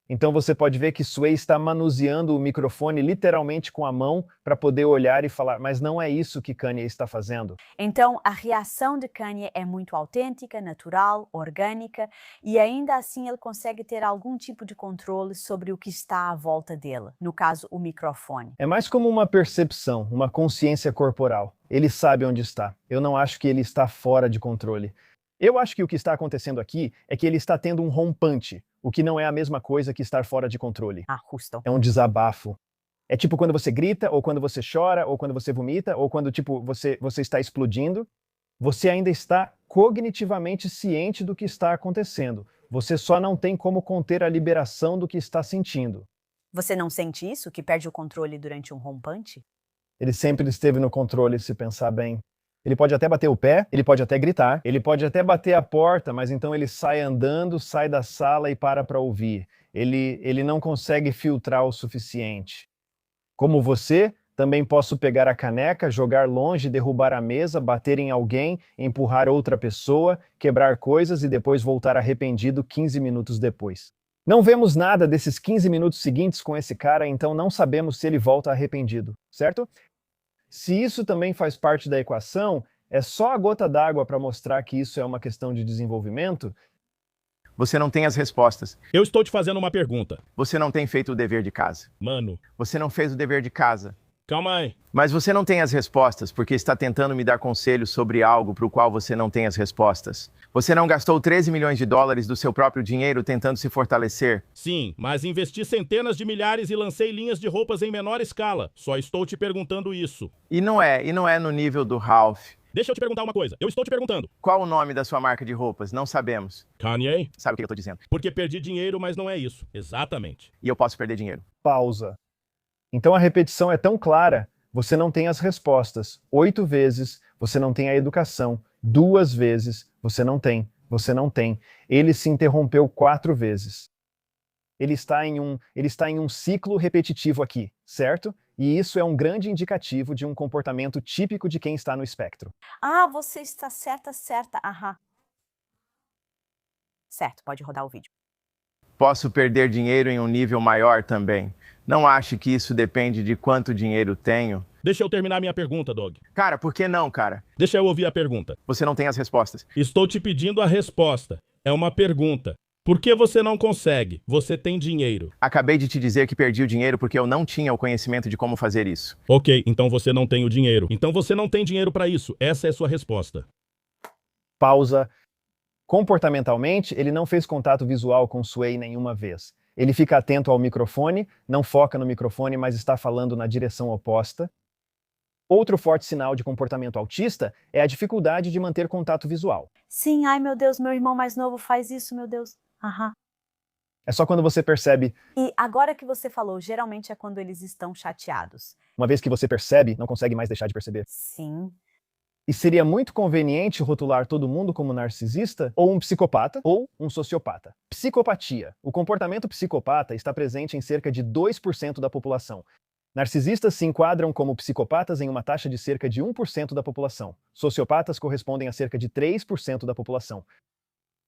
Então você pode ver que Sway está manuseando o microfone literalmente com a mão para poder olhar e falar, mas não é isso que Kanye está fazendo. Então a reação de Kanye é muito autêntica, natural, orgânica e ainda assim ele consegue ter algum tipo de controle sobre o que está à volta dele, no caso o microfone. É mais como uma percepção, uma consciência corporal. Ele sabe onde está. Eu não acho que ele está fora de controle. Eu acho que o que está acontecendo aqui é que ele está tendo um rompante, o que não é a mesma coisa que estar fora de controle. Justo. É um desabafo. É tipo quando você grita, ou quando você chora, ou quando você vomita, ou quando tipo você está explodindo. Você ainda está cognitivamente ciente do que está acontecendo. Você só não tem como conter a liberação do que está sentindo. Você não sente isso, que perde o controle durante um rompante? Ele sempre esteve no controle, se pensar bem. Ele pode até bater o pé, ele pode até gritar, ele pode até bater a porta, mas então ele sai andando, sai da sala e para ouvir. Ele não consegue filtrar o suficiente. Como você, também posso pegar a caneca, jogar longe, derrubar a mesa, bater em alguém, empurrar outra pessoa, quebrar coisas e depois voltar arrependido 15 minutos depois. Não vemos nada desses 15 minutos seguintes com esse cara, então não sabemos se ele volta arrependido, certo? Se isso também faz parte da equação, é só a gota d'água para mostrar que isso é uma questão de desenvolvimento? Você não tem as respostas. Eu estou te fazendo uma pergunta. Você não tem feito o dever de casa. Mano. Você não fez o dever de casa. Calma aí. Mas você não tem as respostas porque está tentando me dar conselhos sobre algo para o qual você não tem as respostas. Você não gastou 13 milhões de dólares do seu próprio dinheiro tentando se fortalecer? Sim, mas investi centenas de milhares e lancei linhas de roupas em menor escala. Só estou te perguntando isso. E não é no nível do Ralph. Deixa eu te perguntar uma coisa. Eu estou te perguntando. Qual o nome da sua marca de roupas? Não sabemos. Kanye? Sabe o que eu estou dizendo? Porque perdi dinheiro, mas não é isso. Exatamente. E eu posso perder dinheiro. Pausa. Então a repetição é tão clara, você não tem as respostas. 8 vezes, você não tem a educação. 2 vezes, você não tem. Ele se interrompeu 4 vezes. Ele está em um ciclo repetitivo aqui, certo? E isso é um grande indicativo de um comportamento típico de quem está no espectro. Ah, você está certa. Aham. Certo, pode rodar o vídeo. Posso perder dinheiro em um nível maior também. Não ache que isso depende de quanto dinheiro tenho. Deixa eu terminar minha pergunta, Dog. Cara, por que não, cara? Deixa eu ouvir a pergunta. Você não tem as respostas. Estou te pedindo a resposta. É uma pergunta. Por que você não consegue? Você tem dinheiro. Acabei de te dizer que perdi o dinheiro porque eu não tinha o conhecimento de como fazer isso. Ok, então você não tem o dinheiro. Então você não tem dinheiro para isso. Essa é sua resposta. Pausa. Comportamentalmente, ele não fez contato visual com Sway nenhuma vez. Ele fica atento ao microfone, não foca no microfone, mas está falando na direção oposta. Outro forte sinal de comportamento autista é a dificuldade de manter contato visual. Sim, ai meu Deus, meu irmão mais novo faz isso, meu Deus. Aham. É só quando você percebe. E agora que você falou, geralmente é quando eles estão chateados. Uma vez que você percebe, não consegue mais deixar de perceber. Sim. E seria muito conveniente rotular todo mundo como narcisista, ou um psicopata, ou um sociopata. Psicopatia. O comportamento psicopata está presente em cerca de 2% da população. Narcisistas se enquadram como psicopatas em uma taxa de cerca de 1% da população. Sociopatas correspondem a cerca de 3% da população.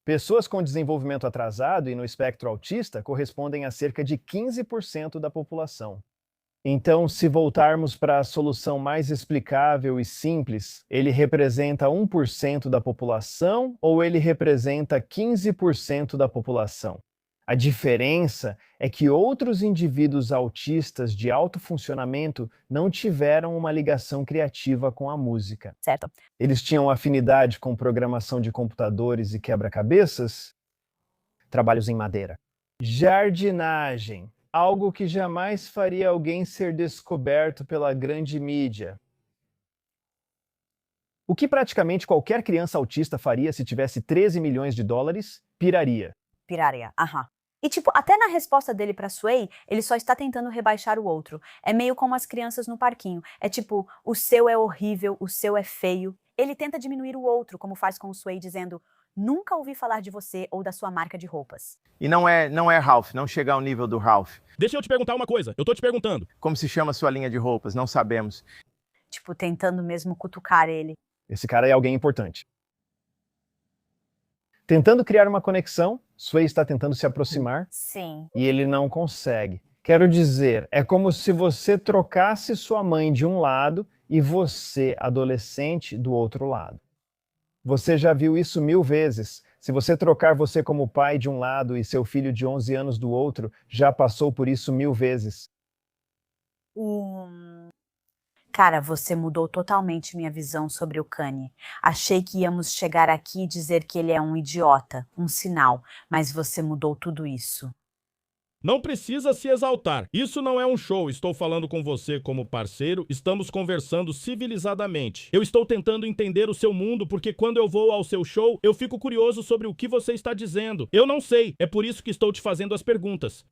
Pessoas com desenvolvimento atrasado e no espectro autista correspondem a cerca de 15% da população. Então, se voltarmos para a solução mais explicável e simples, ele representa 1% da população ou ele representa 15% da população? A diferença é que outros indivíduos autistas de alto funcionamento não tiveram uma ligação criativa com a música. Certo. Eles tinham afinidade com programação de computadores e quebra-cabeças? Trabalhos em madeira. Jardinagem. Algo que jamais faria alguém ser descoberto pela grande mídia. O que praticamente qualquer criança autista faria se tivesse 13 milhões de dólares? Piraria. Piraria, aham. E tipo, até na resposta dele pra Sway, ele só está tentando rebaixar o outro. É meio como as crianças no parquinho. É tipo, o seu é horrível, o seu é feio. Ele tenta diminuir o outro, como faz com o Sway, dizendo: nunca ouvi falar de você ou da sua marca de roupas. E não é Ralph, não chega ao nível do Ralph. Deixa eu te perguntar uma coisa. Eu tô te perguntando. Como se chama sua linha de roupas? Não sabemos. Tipo, tentando mesmo cutucar ele. Esse cara é alguém importante. Tentando criar uma conexão, Sway está tentando se aproximar. Sim. E ele não consegue. Quero dizer, é como se você trocasse sua mãe de um lado e você, adolescente, do outro lado. Você já viu isso 1000 vezes. Se você trocar você como pai de um lado e seu filho de 11 anos do outro, já passou por isso 1000 vezes. Cara, você mudou totalmente minha visão sobre o Kanye. Achei que íamos chegar aqui e dizer que ele é um idiota, um sinal, mas você mudou tudo isso. Não precisa se exaltar. Isso não é um show. Estou falando com você como parceiro. Estamos conversando civilizadamente. Eu estou tentando entender o seu mundo porque quando eu vou ao seu show, eu fico curioso sobre o que você está dizendo. Eu não sei. É por isso que estou te fazendo as perguntas.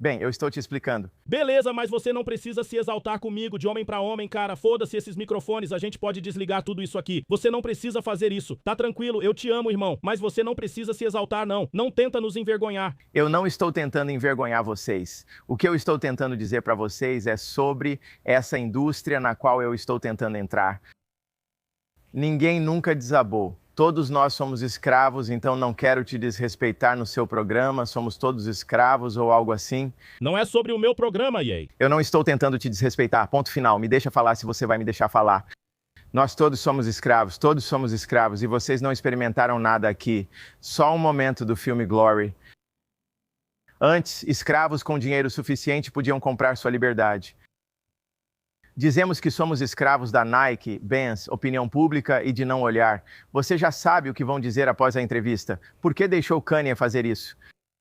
Bem, eu estou te explicando. Beleza, mas você não precisa se exaltar comigo de homem pra homem, cara. Foda-se esses microfones, a gente pode desligar tudo isso aqui. Você não precisa fazer isso. Tá tranquilo, eu te amo, irmão. Mas você não precisa se exaltar, não. Não tenta nos envergonhar. Eu não estou tentando envergonhar vocês. O que eu estou tentando dizer para vocês é sobre essa indústria na qual eu estou tentando entrar. Ninguém nunca desabou. Todos nós somos escravos, então não quero te desrespeitar no seu programa, somos todos escravos ou algo assim. Não é sobre o meu programa, Ye. Eu não estou tentando te desrespeitar, ponto final. Me deixa falar se você vai me deixar falar. Nós todos somos escravos e vocês não experimentaram nada aqui. Só um momento do filme Glory. Antes, escravos com dinheiro suficiente podiam comprar sua liberdade. Dizemos que somos escravos da Nike, Benz, opinião pública e de não olhar. Você já sabe o que vão dizer após a entrevista. Por que deixou Kanye fazer isso?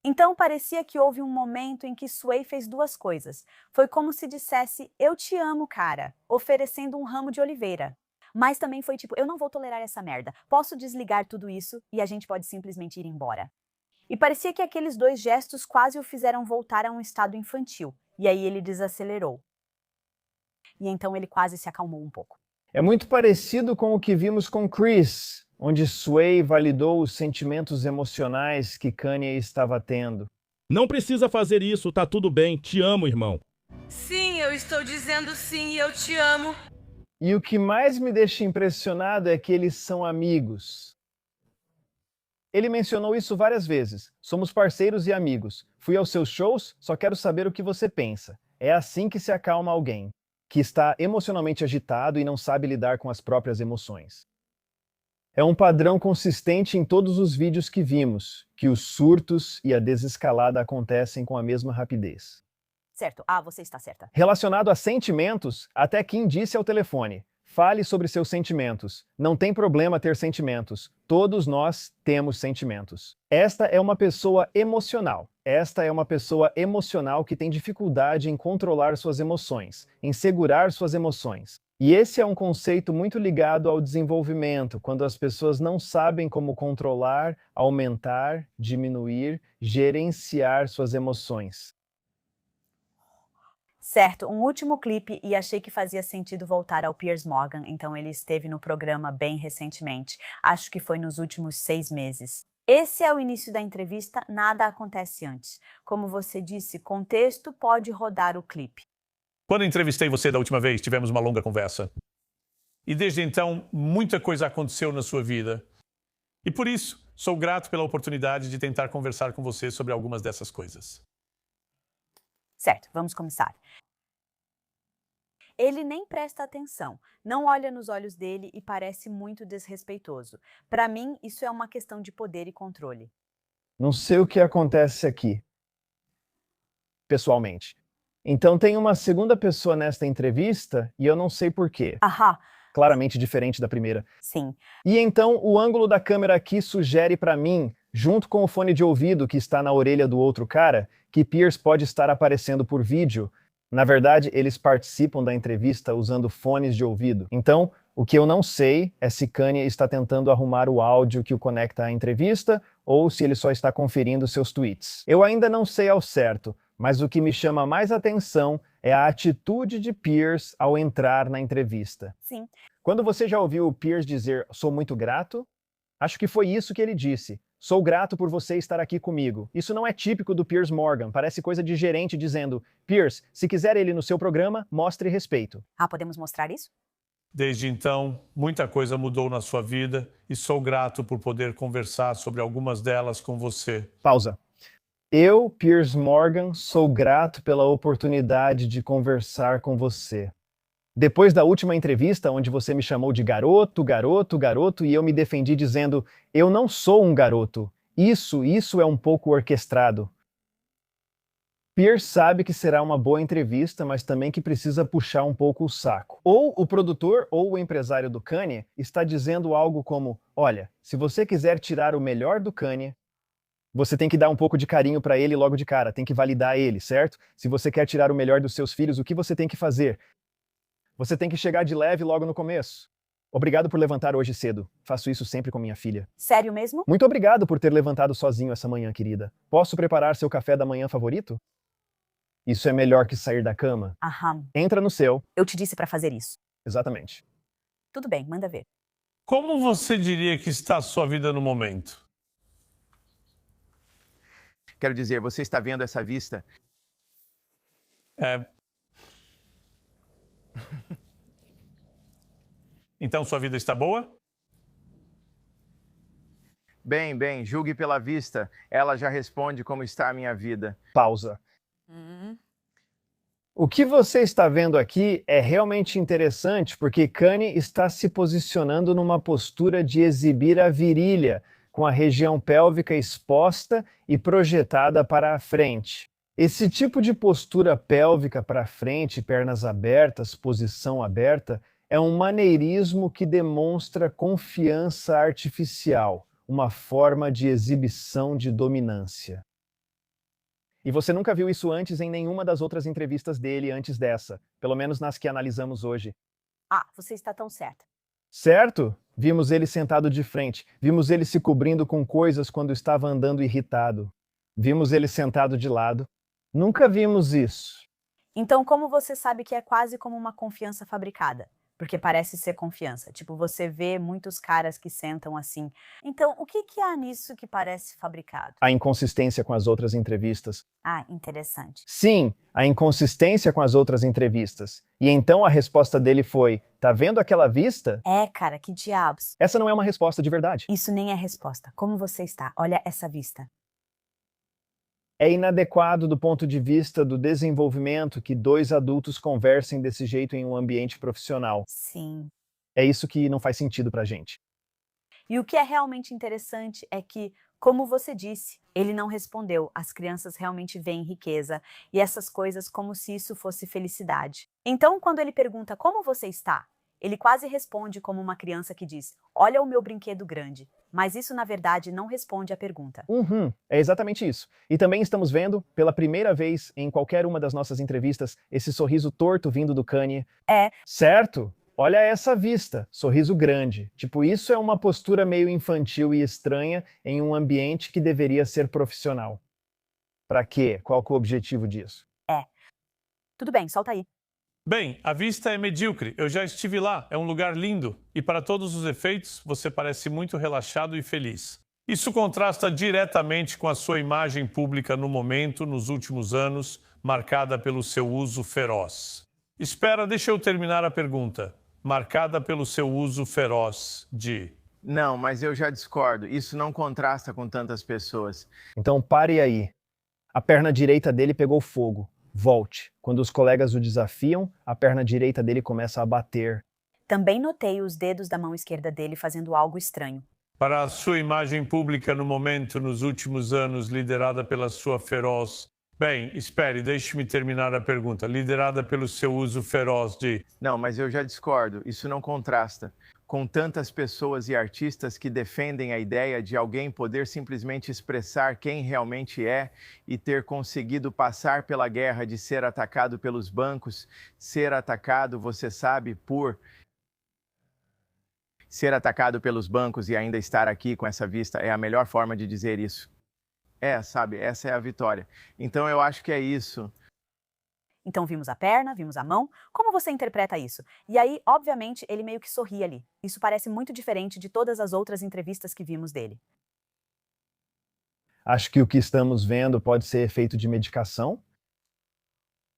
Então parecia que houve um momento em que Sway fez duas coisas. Foi como se dissesse, eu te amo, cara, oferecendo um ramo de oliveira. Mas também foi tipo, eu não vou tolerar essa merda. Posso desligar tudo isso e a gente pode simplesmente ir embora. E parecia que aqueles dois gestos quase o fizeram voltar a um estado infantil. E aí ele desacelerou. E então ele quase se acalmou um pouco. É muito parecido com o que vimos com Chris, onde Sway validou os sentimentos emocionais que Kanye estava tendo. Não precisa fazer isso, tá tudo bem. Te amo, irmão. Sim, eu estou dizendo sim e eu te amo. E o que mais me deixa impressionado é que eles são amigos. Ele mencionou isso várias vezes. Somos parceiros e amigos. Fui aos seus shows, só quero saber o que você pensa. É assim que se acalma alguém que está emocionalmente agitado e não sabe lidar com as próprias emoções. É um padrão consistente em todos os vídeos que vimos, que os surtos e a desescalada acontecem com a mesma rapidez. Certo, você está certa. Relacionado a sentimentos, até Kim disse ao telefone: fale sobre seus sentimentos. Não tem problema ter sentimentos. Todos nós temos sentimentos. Esta é uma pessoa emocional. Esta é uma pessoa emocional que tem dificuldade em controlar suas emoções, em segurar suas emoções. E esse é um conceito muito ligado ao desenvolvimento, quando as pessoas não sabem como controlar, aumentar, diminuir, gerenciar suas emoções. Certo, um último clipe e achei que fazia sentido voltar ao Piers Morgan, então ele esteve no programa bem recentemente, acho que foi nos últimos 6 meses. Esse é o início da entrevista, nada acontece antes. Como você disse, contexto pode rodar o clipe. Quando entrevistei você da última vez, tivemos uma longa conversa. E desde então, muita coisa aconteceu na sua vida. E por isso, sou grato pela oportunidade de tentar conversar com você sobre algumas dessas coisas. Certo, vamos começar. Ele nem presta atenção, não olha nos olhos dele e parece muito desrespeitoso. Para mim, isso é uma questão de poder e controle. Não sei o que acontece aqui, pessoalmente. Então tem uma segunda pessoa nesta entrevista e eu não sei porquê. Claramente diferente da primeira. Sim. E então o ângulo da câmera aqui sugere para mim, junto com o fone de ouvido que está na orelha do outro cara, que Piers pode estar aparecendo por vídeo. Na verdade, eles participam da entrevista usando fones de ouvido. Então, o que eu não sei é se Kanye está tentando arrumar o áudio que o conecta à entrevista ou se ele só está conferindo seus tweets. Eu ainda não sei ao certo, mas o que me chama mais atenção é a atitude de Piers ao entrar na entrevista. Sim. Quando você já ouviu o Piers dizer "sou muito grato", acho que foi isso que ele disse. Sou grato por você estar aqui comigo. Isso não é típico do Piers Morgan, parece coisa de gerente dizendo: Piers, se quiser ele no seu programa, mostre respeito. Podemos mostrar isso? Desde então, muita coisa mudou na sua vida e sou grato por poder conversar sobre algumas delas com você. Pausa. Eu, Piers Morgan, sou grato pela oportunidade de conversar com você. Depois da última entrevista, onde você me chamou de garoto, garoto, garoto, e eu me defendi dizendo, eu não sou um garoto. Isso é um pouco orquestrado. Piers sabe que será uma boa entrevista, mas também que precisa puxar um pouco o saco. Ou o produtor ou o empresário do Kanye está dizendo algo como, olha, se você quiser tirar o melhor do Kanye, você tem que dar um pouco de carinho para ele logo de cara, tem que validar ele, certo? Se você quer tirar o melhor dos seus filhos, o que você tem que fazer? Você tem que chegar de leve logo no começo. Obrigado por levantar hoje cedo. Faço isso sempre com minha filha. Sério mesmo? Muito obrigado por ter levantado sozinho essa manhã, querida. Posso preparar seu café da manhã favorito? Isso é melhor que sair da cama. Entra no seu. Eu te disse para fazer isso. Exatamente. Tudo bem, manda ver. Como você diria que está a sua vida no momento? Quero dizer, você está vendo essa vista? Então sua vida está boa? Bem, julgue pela vista. Ela já responde como está a minha vida. Pausa. O que você está vendo aqui é realmente interessante porque Kanye está se posicionando numa postura de exibir a virilha, com a região pélvica exposta e projetada para a frente. Esse tipo de postura pélvica para frente, pernas abertas, posição aberta, é um maneirismo que demonstra confiança artificial, uma forma de exibição de dominância. E você nunca viu isso antes em nenhuma das outras entrevistas dele antes dessa, pelo menos nas que analisamos hoje. Você está tão certa. Certo? Vimos ele sentado de frente, vimos ele se cobrindo com coisas quando estava andando irritado. Vimos ele sentado de lado. Nunca vimos isso. Então, como você sabe que é quase como uma confiança fabricada? Porque parece ser confiança. Tipo, você vê muitos caras que sentam assim. Então, o que que há nisso que parece fabricado? A inconsistência com as outras entrevistas. Ah, interessante. Sim, a inconsistência com as outras entrevistas. E então a resposta dele foi: tá vendo aquela vista? É, cara, que diabos. Essa não é uma resposta de verdade. Isso nem é resposta. Como você está? Olha essa vista. É inadequado do ponto de vista do desenvolvimento que dois adultos conversem desse jeito em um ambiente profissional. Sim. É isso que não faz sentido pra gente. E o que é realmente interessante é que, como você disse, ele não respondeu. As crianças realmente veem riqueza e essas coisas como se isso fosse felicidade. Então, quando ele pergunta como você está, ele quase responde como uma criança que diz: olha o meu brinquedo grande. Mas isso, na verdade, não responde à pergunta. É exatamente isso. E também estamos vendo, pela primeira vez em qualquer uma das nossas entrevistas, esse sorriso torto vindo do Kanye. É. Certo? Olha essa vista, sorriso grande. Tipo, isso é uma postura meio infantil e estranha em um ambiente que deveria ser profissional. Pra quê? Qual que é o objetivo disso? É. Tudo bem, solta aí. Bem, a vista é medíocre. Eu já estive lá. É um lugar lindo. E para todos os efeitos, você parece muito relaxado e feliz. Isso contrasta diretamente com a sua imagem pública no momento, nos últimos anos, marcada pelo seu uso feroz. Espera, deixa eu terminar a pergunta. Marcada pelo seu uso feroz de... Não, mas eu já discordo. Isso não contrasta com tantas pessoas. Então pare aí. A perna direita dele pegou fogo. Volte. Quando os colegas o desafiam, a perna direita dele começa a bater. Também notei os dedos da mão esquerda dele fazendo algo estranho. Para a sua imagem pública no momento, nos últimos anos, liderada pela sua feroz... Bem, espere, deixe-me terminar a pergunta. Liderada pelo seu uso feroz de... Não, mas eu já discordo. Isso não contrasta com tantas pessoas e artistas que defendem a ideia de alguém poder simplesmente expressar quem realmente é e ter conseguido passar pela guerra de ser atacado pelos bancos, ser atacado, você sabe, por ser atacado pelos bancos e ainda estar aqui com essa vista é a melhor forma de dizer isso. Sabe, essa é a vitória. Então eu acho que é isso. Então vimos a perna, vimos a mão. Como você interpreta isso? E aí, obviamente, ele meio que sorri ali. Isso parece muito diferente de todas as outras entrevistas que vimos dele. Acho que o que estamos vendo pode ser efeito de medicação.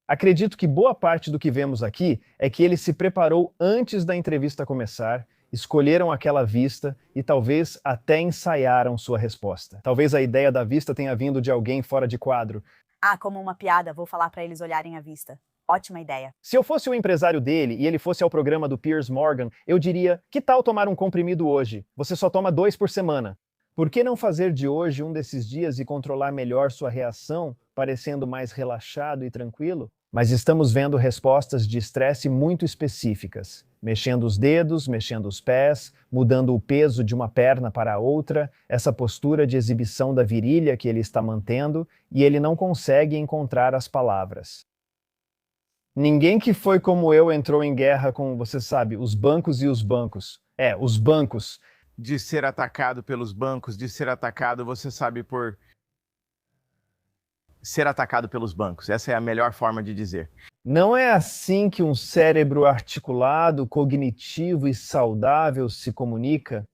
Acredito que boa parte do que vemos aqui é que ele se preparou antes da entrevista começar, escolheram aquela vista e talvez até ensaiaram sua resposta. Talvez a ideia da vista tenha vindo de alguém fora de quadro. Ah, como uma piada, vou falar para eles olharem a vista. Ótima ideia. Se eu fosse o empresário dele e ele fosse ao programa do Piers Morgan, eu diria: que tal tomar um comprimido hoje? Você só toma 2 por semana. Por que não fazer de hoje um desses dias e controlar melhor sua reação, parecendo mais relaxado e tranquilo? Mas estamos vendo respostas de estresse muito específicas. Mexendo os dedos, mexendo os pés, mudando o peso de uma perna para a outra, essa postura de exibição da virilha que ele está mantendo, e ele não consegue encontrar as palavras. Ninguém que foi como eu entrou em guerra com, você sabe, os bancos e os bancos. Os bancos. De ser atacado pelos bancos, de ser atacado, você sabe, por ser atacado pelos bancos. Essa é a melhor forma de dizer. Não é assim que um cérebro articulado, cognitivo e saudável se comunica?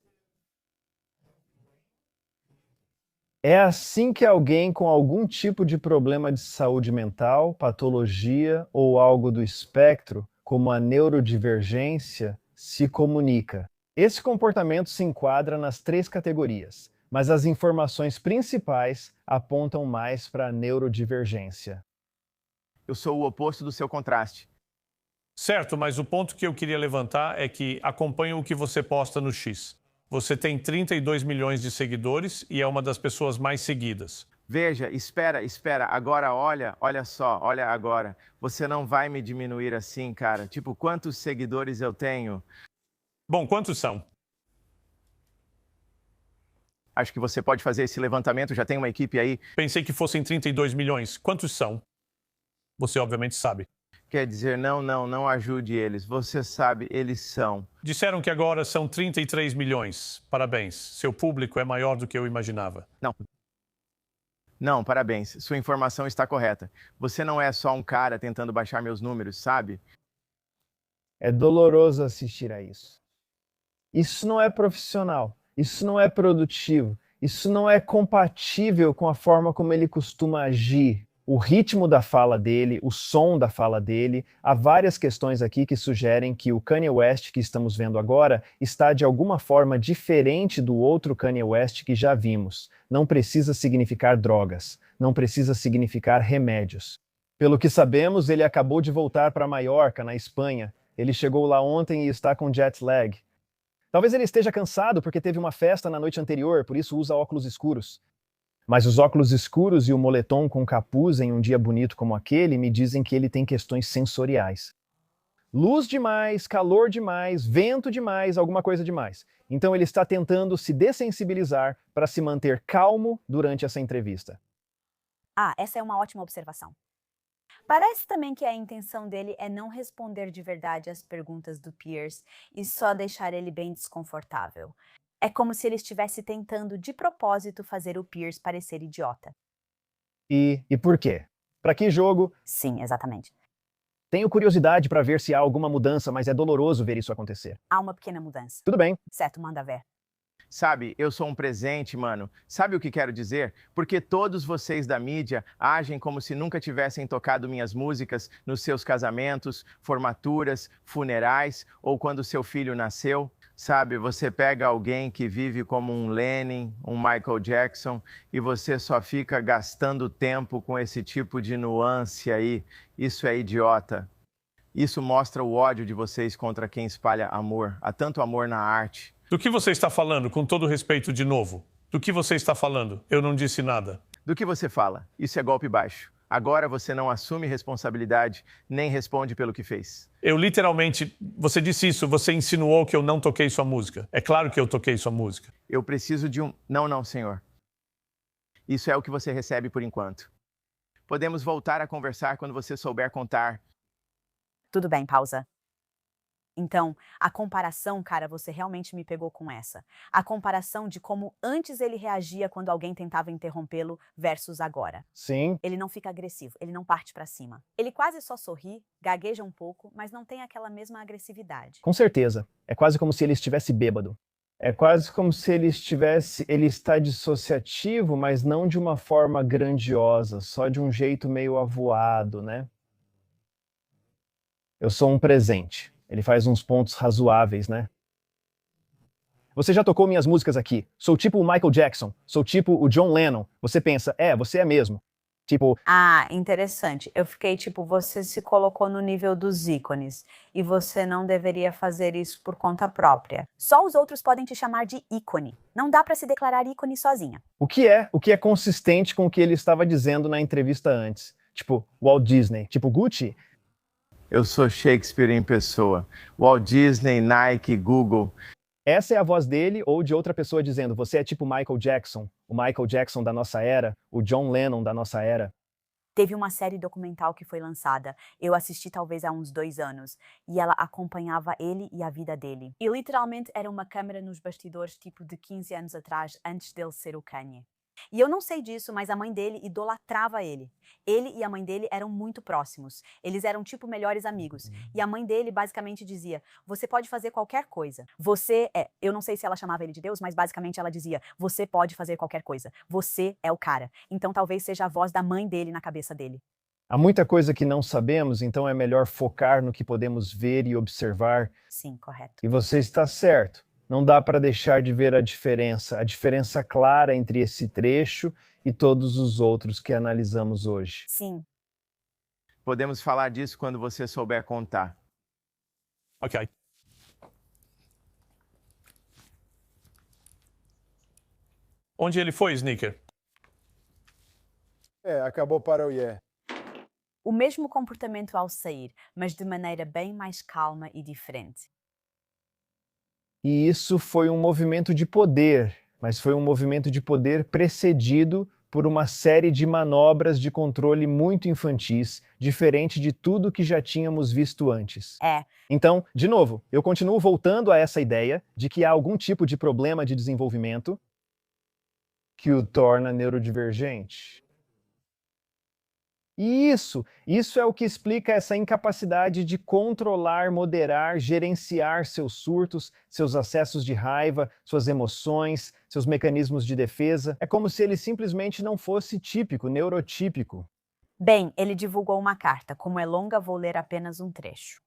É assim que alguém com algum tipo de problema de saúde mental, patologia ou algo do espectro, como a neurodivergência, se comunica. Esse comportamento se enquadra nas 3 categorias, mas as informações principais apontam mais para a neurodivergência. Eu sou o oposto do seu contraste. Certo, mas o ponto que eu queria levantar é que acompanho o que você posta no X. Você tem 32 milhões de seguidores e é uma das pessoas mais seguidas. Veja, espera. Agora olha só, olha agora. Você não vai me diminuir assim, cara. Tipo, quantos seguidores eu tenho? Bom, quantos são? Acho que você pode fazer esse levantamento, já tem uma equipe aí. Pensei que fossem 32 milhões. Quantos são? Você obviamente sabe. Quer dizer, não ajude eles. Você sabe, eles são. Disseram que agora são 33 milhões. Parabéns. Seu público é maior do que eu imaginava. Não, parabéns. Sua informação está correta. Você não é só um cara tentando baixar meus números, sabe? É doloroso assistir a isso. Isso não é profissional. Isso não é produtivo. Isso não é compatível com a forma como ele costuma agir. O ritmo da fala dele, o som da fala dele. Há várias questões aqui que sugerem que o Kanye West que estamos vendo agora está de alguma forma diferente do outro Kanye West que já vimos. Não precisa significar drogas, não precisa significar remédios. Pelo que sabemos, ele acabou de voltar para Maiorca, na Espanha. Ele chegou lá ontem e está com jet lag. Talvez ele esteja cansado porque teve uma festa na noite anterior, por isso usa óculos escuros. Mas os óculos escuros e o moletom com capuz em um dia bonito como aquele me dizem que ele tem questões sensoriais. Luz demais, calor demais, vento demais, alguma coisa demais. Então ele está tentando se dessensibilizar para se manter calmo durante essa entrevista. Ah, essa é uma ótima observação. Parece também que a intenção dele é não responder de verdade às perguntas do Pierce e só deixar ele bem desconfortável. É como se ele estivesse tentando de propósito fazer o Pierce parecer idiota. E por quê? Para que jogo? Sim, exatamente. Tenho curiosidade para ver se há alguma mudança, mas é doloroso ver isso acontecer. Há uma pequena mudança. Tudo bem. Certo, manda ver. Sabe, eu sou um presente, mano. Sabe o que quero dizer? Porque todos vocês da mídia agem como se nunca tivessem tocado minhas músicas nos seus casamentos, formaturas, funerais ou quando seu filho nasceu. Sabe, você pega alguém que vive como um Lenin, um Michael Jackson, e você só fica gastando tempo com esse tipo de nuance aí. Isso é idiota. Isso mostra o ódio de vocês contra quem espalha amor. Há tanto amor na arte. Do que você está falando, com todo respeito de novo? Do que você está falando? Eu não disse nada. Do que você fala? Isso é golpe baixo. Agora você não assume responsabilidade, nem responde pelo que fez. Eu literalmente, você disse isso, você insinuou que eu não toquei sua música. É claro que eu toquei sua música. Eu preciso de um... Não, senhor. Isso é o que você recebe por enquanto. Podemos voltar a conversar quando você souber contar. Tudo bem, pausa. Então, a comparação, cara, você realmente me pegou com essa. A comparação de como antes ele reagia quando alguém tentava interrompê-lo versus agora. Sim. Ele não fica agressivo, ele não parte pra cima. Ele quase só sorri, gagueja um pouco, mas não tem aquela mesma agressividade. Com certeza. É quase como se ele estivesse bêbado. É quase como se ele está dissociativo, mas não de uma forma grandiosa, só de um jeito meio avoado, né? Eu sou um presente. Ele faz uns pontos razoáveis, né? Você já tocou minhas músicas aqui. Sou tipo o Michael Jackson. Sou tipo o John Lennon. Você pensa, você é mesmo. Tipo... Ah, interessante. Eu fiquei tipo, você se colocou no nível dos ícones. E você não deveria fazer isso por conta própria. Só os outros podem te chamar de ícone. Não dá pra se declarar ícone sozinha. O que é consistente com o que ele estava dizendo na entrevista antes. Tipo, Walt Disney. Tipo, Gucci... Eu sou Shakespeare em pessoa. Walt Disney, Nike, Google. Essa é a voz dele ou de outra pessoa dizendo, você é tipo Michael Jackson, o Michael Jackson da nossa era, o John Lennon da nossa era. Teve uma série documental que foi lançada, eu assisti talvez há uns 2 anos, e ela acompanhava ele e a vida dele. E literalmente era uma câmera nos bastidores tipo de 15 anos atrás, antes dele ser o Kanye. E eu não sei disso, mas a mãe dele idolatrava ele. Ele e a mãe dele eram muito próximos. Eles eram tipo melhores amigos. E a mãe dele basicamente dizia, você pode fazer qualquer coisa. Eu não sei se ela chamava ele de Deus, mas basicamente ela dizia, você pode fazer qualquer coisa. Você é o cara. Então talvez seja a voz da mãe dele na cabeça dele. Há muita coisa que não sabemos, então é melhor focar no que podemos ver e observar. Sim, correto. E você está certo. Não dá para deixar de ver a diferença clara entre esse trecho e todos os outros que analisamos hoje. Sim. Podemos falar disso quando você souber contar. Ok. Onde ele foi, Sneaker? Acabou para o Yeah. O mesmo comportamento ao sair, mas de maneira bem mais calma e diferente. E isso foi um movimento de poder, mas foi um movimento de poder precedido por uma série de manobras de controle muito infantis, diferente de tudo que já tínhamos visto antes. Então, de novo, eu continuo voltando a essa ideia de que há algum tipo de problema de desenvolvimento que o torna neurodivergente. E isso é o que explica essa incapacidade de controlar, moderar, gerenciar seus surtos, seus acessos de raiva, suas emoções, seus mecanismos de defesa. É como se ele simplesmente não fosse típico, neurotípico. Bem, ele divulgou uma carta. Como é longa, vou ler apenas um trecho.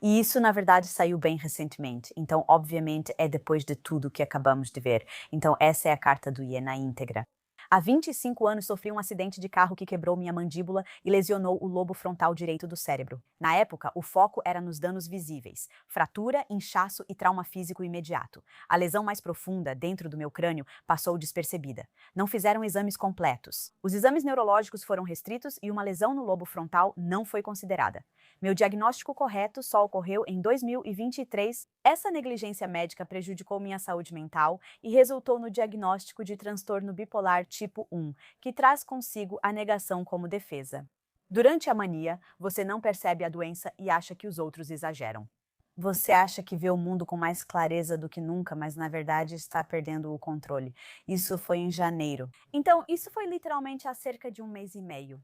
E isso, na verdade, saiu bem recentemente. Então, obviamente, é depois de tudo que acabamos de ver. Então, essa é a carta do Ian na íntegra. Há 25 anos sofri um acidente de carro que quebrou minha mandíbula e lesionou o lobo frontal direito do cérebro. Na época, o foco era nos danos visíveis, fratura, inchaço e trauma físico imediato. A lesão mais profunda, dentro do meu crânio, passou despercebida. Não fizeram exames completos. Os exames neurológicos foram restritos e uma lesão no lobo frontal não foi considerada. Meu diagnóstico correto só ocorreu em 2023. Essa negligência médica prejudicou minha saúde mental e resultou no diagnóstico de transtorno bipolar tipo 1, que traz consigo a negação como defesa. Durante a mania, você não percebe a doença e acha que os outros exageram. Você acha que vê o mundo com mais clareza do que nunca, mas na verdade está perdendo o controle. Isso foi em janeiro. Então, isso foi literalmente há cerca de um mês e meio.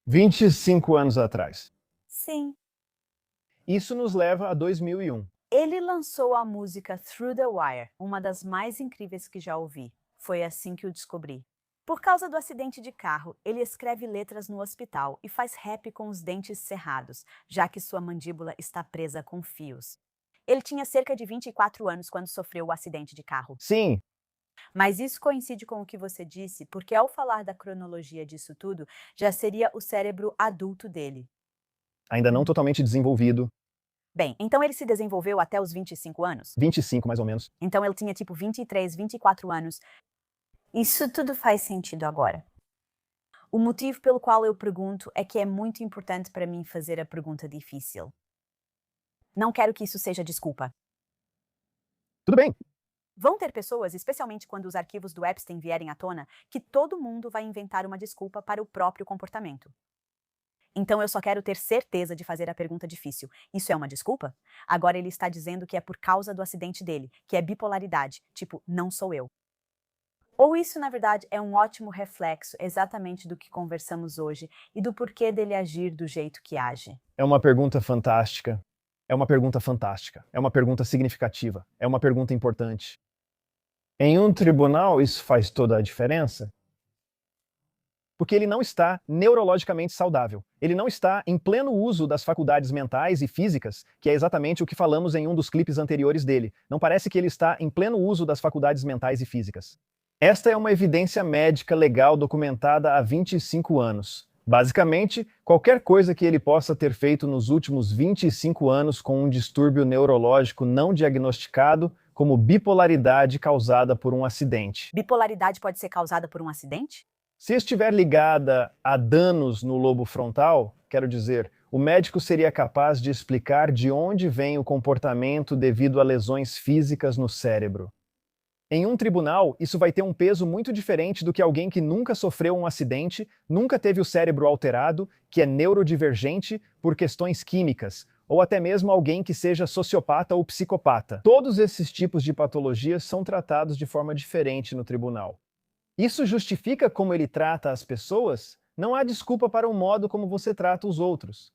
25 anos atrás. Sim. Isso nos leva a 2001. Ele lançou a música Through the Wire, uma das mais incríveis que já ouvi. Foi assim que o descobri. Por causa do acidente de carro, ele escreve letras no hospital e faz rap com os dentes cerrados, já que sua mandíbula está presa com fios. Ele tinha cerca de 24 anos quando sofreu o acidente de carro. Sim. Mas isso coincide com o que você disse, porque ao falar da cronologia disso tudo, já seria o cérebro adulto dele. Ainda não totalmente desenvolvido. Bem, então ele se desenvolveu até os 25 anos? 25, mais ou menos. Então ele tinha tipo 23, 24 anos. Isso tudo faz sentido agora. O motivo pelo qual eu pergunto é que é muito importante para mim fazer a pergunta difícil. Não quero que isso seja desculpa. Tudo bem. Vão ter pessoas, especialmente quando os arquivos do Epstein vierem à tona, que todo mundo vai inventar uma desculpa para o próprio comportamento. Então eu só quero ter certeza de fazer a pergunta difícil. Isso é uma desculpa? Agora ele está dizendo que é por causa do acidente dele, que é bipolaridade, tipo, não sou eu. Ou isso, na verdade, é um ótimo reflexo exatamente do que conversamos hoje e do porquê dele agir do jeito que age. É uma pergunta fantástica. É uma pergunta fantástica. É uma pergunta significativa. É uma pergunta importante. Em um tribunal, isso faz toda a diferença? Porque ele não está neurologicamente saudável. Ele não está em pleno uso das faculdades mentais e físicas, que é exatamente o que falamos em um dos clipes anteriores dele. Não parece que ele está em pleno uso das faculdades mentais e físicas. Esta é uma evidência médica legal documentada há 25 anos. Basicamente, qualquer coisa que ele possa ter feito nos últimos 25 anos com um distúrbio neurológico não diagnosticado, como bipolaridade causada por um acidente. Bipolaridade pode ser causada por um acidente? Se estiver ligada a danos no lobo frontal, quero dizer, o médico seria capaz de explicar de onde vem o comportamento devido a lesões físicas no cérebro. Em um tribunal, isso vai ter um peso muito diferente do que alguém que nunca sofreu um acidente, nunca teve o cérebro alterado, que é neurodivergente por questões químicas, ou até mesmo alguém que seja sociopata ou psicopata. Todos esses tipos de patologias são tratados de forma diferente no tribunal. Isso justifica como ele trata as pessoas? Não há desculpa para o modo como você trata os outros.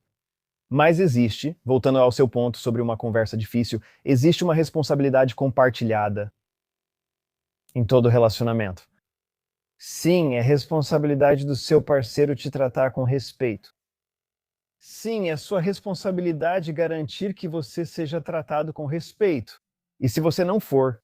Mas existe, voltando ao seu ponto sobre uma conversa difícil, existe uma responsabilidade compartilhada em todo relacionamento. Sim, é responsabilidade do seu parceiro te tratar com respeito. Sim, é sua responsabilidade garantir que você seja tratado com respeito. E se você não for,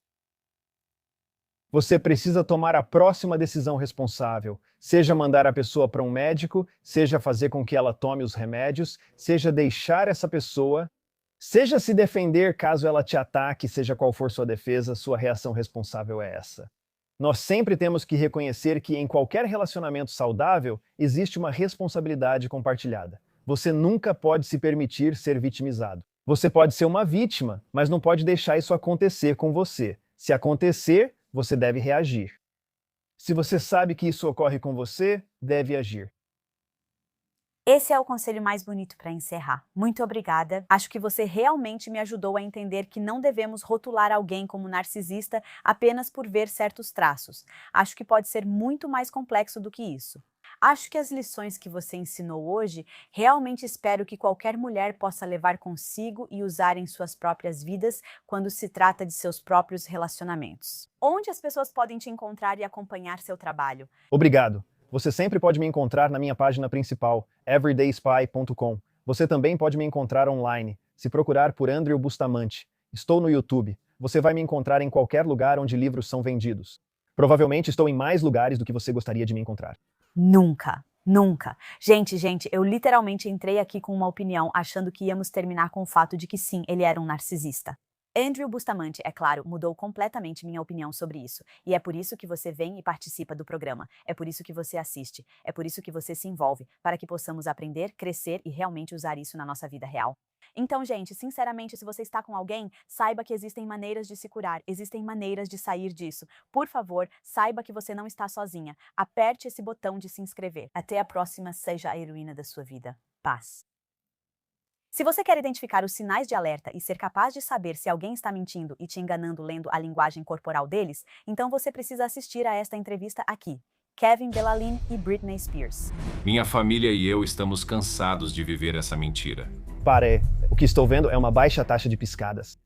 você precisa tomar a próxima decisão responsável, seja mandar a pessoa para um médico, seja fazer com que ela tome os remédios, seja deixar essa pessoa, seja se defender caso ela te ataque, seja qual for sua defesa, sua reação responsável é essa. Nós sempre temos que reconhecer que em qualquer relacionamento saudável existe uma responsabilidade compartilhada. Você nunca pode se permitir ser vitimizado. Você pode ser uma vítima, mas não pode deixar isso acontecer com você. Se acontecer, você deve reagir. Se você sabe que isso ocorre com você, deve agir. Esse é o conselho mais bonito para encerrar. Muito obrigada. Acho que você realmente me ajudou a entender que não devemos rotular alguém como narcisista apenas por ver certos traços. Acho que pode ser muito mais complexo do que isso. Acho que as lições que você ensinou hoje, realmente espero que qualquer mulher possa levar consigo e usar em suas próprias vidas quando se trata de seus próprios relacionamentos. Onde as pessoas podem te encontrar e acompanhar seu trabalho? Obrigado. Você sempre pode me encontrar na minha página principal, everydayspy.com. Você também pode me encontrar online, se procurar por Andrew Bustamante. Estou no YouTube. Você vai me encontrar em qualquer lugar onde livros são vendidos. Provavelmente estou em mais lugares do que você gostaria de me encontrar. Nunca. Nunca. Gente, eu literalmente entrei aqui com uma opinião achando que íamos terminar com o fato de que sim, ele era um narcisista. Andrew Bustamante, é claro, mudou completamente minha opinião sobre isso. E é por isso que você vem e participa do programa. É por isso que você assiste. É por isso que você se envolve, para que possamos aprender, crescer e realmente usar isso na nossa vida real. Então, gente, sinceramente, se você está com alguém, saiba que existem maneiras de se curar, existem maneiras de sair disso. Por favor, saiba que você não está sozinha. Aperte esse botão de se inscrever. Até a próxima, seja a heroína da sua vida. Paz. Se você quer identificar os sinais de alerta e ser capaz de saber se alguém está mentindo e te enganando lendo a linguagem corporal deles, então você precisa assistir a esta entrevista aqui. Kevin Belalin e Britney Spears. Minha família e eu estamos cansados de viver essa mentira. Pare. O que estou vendo é uma baixa taxa de piscadas.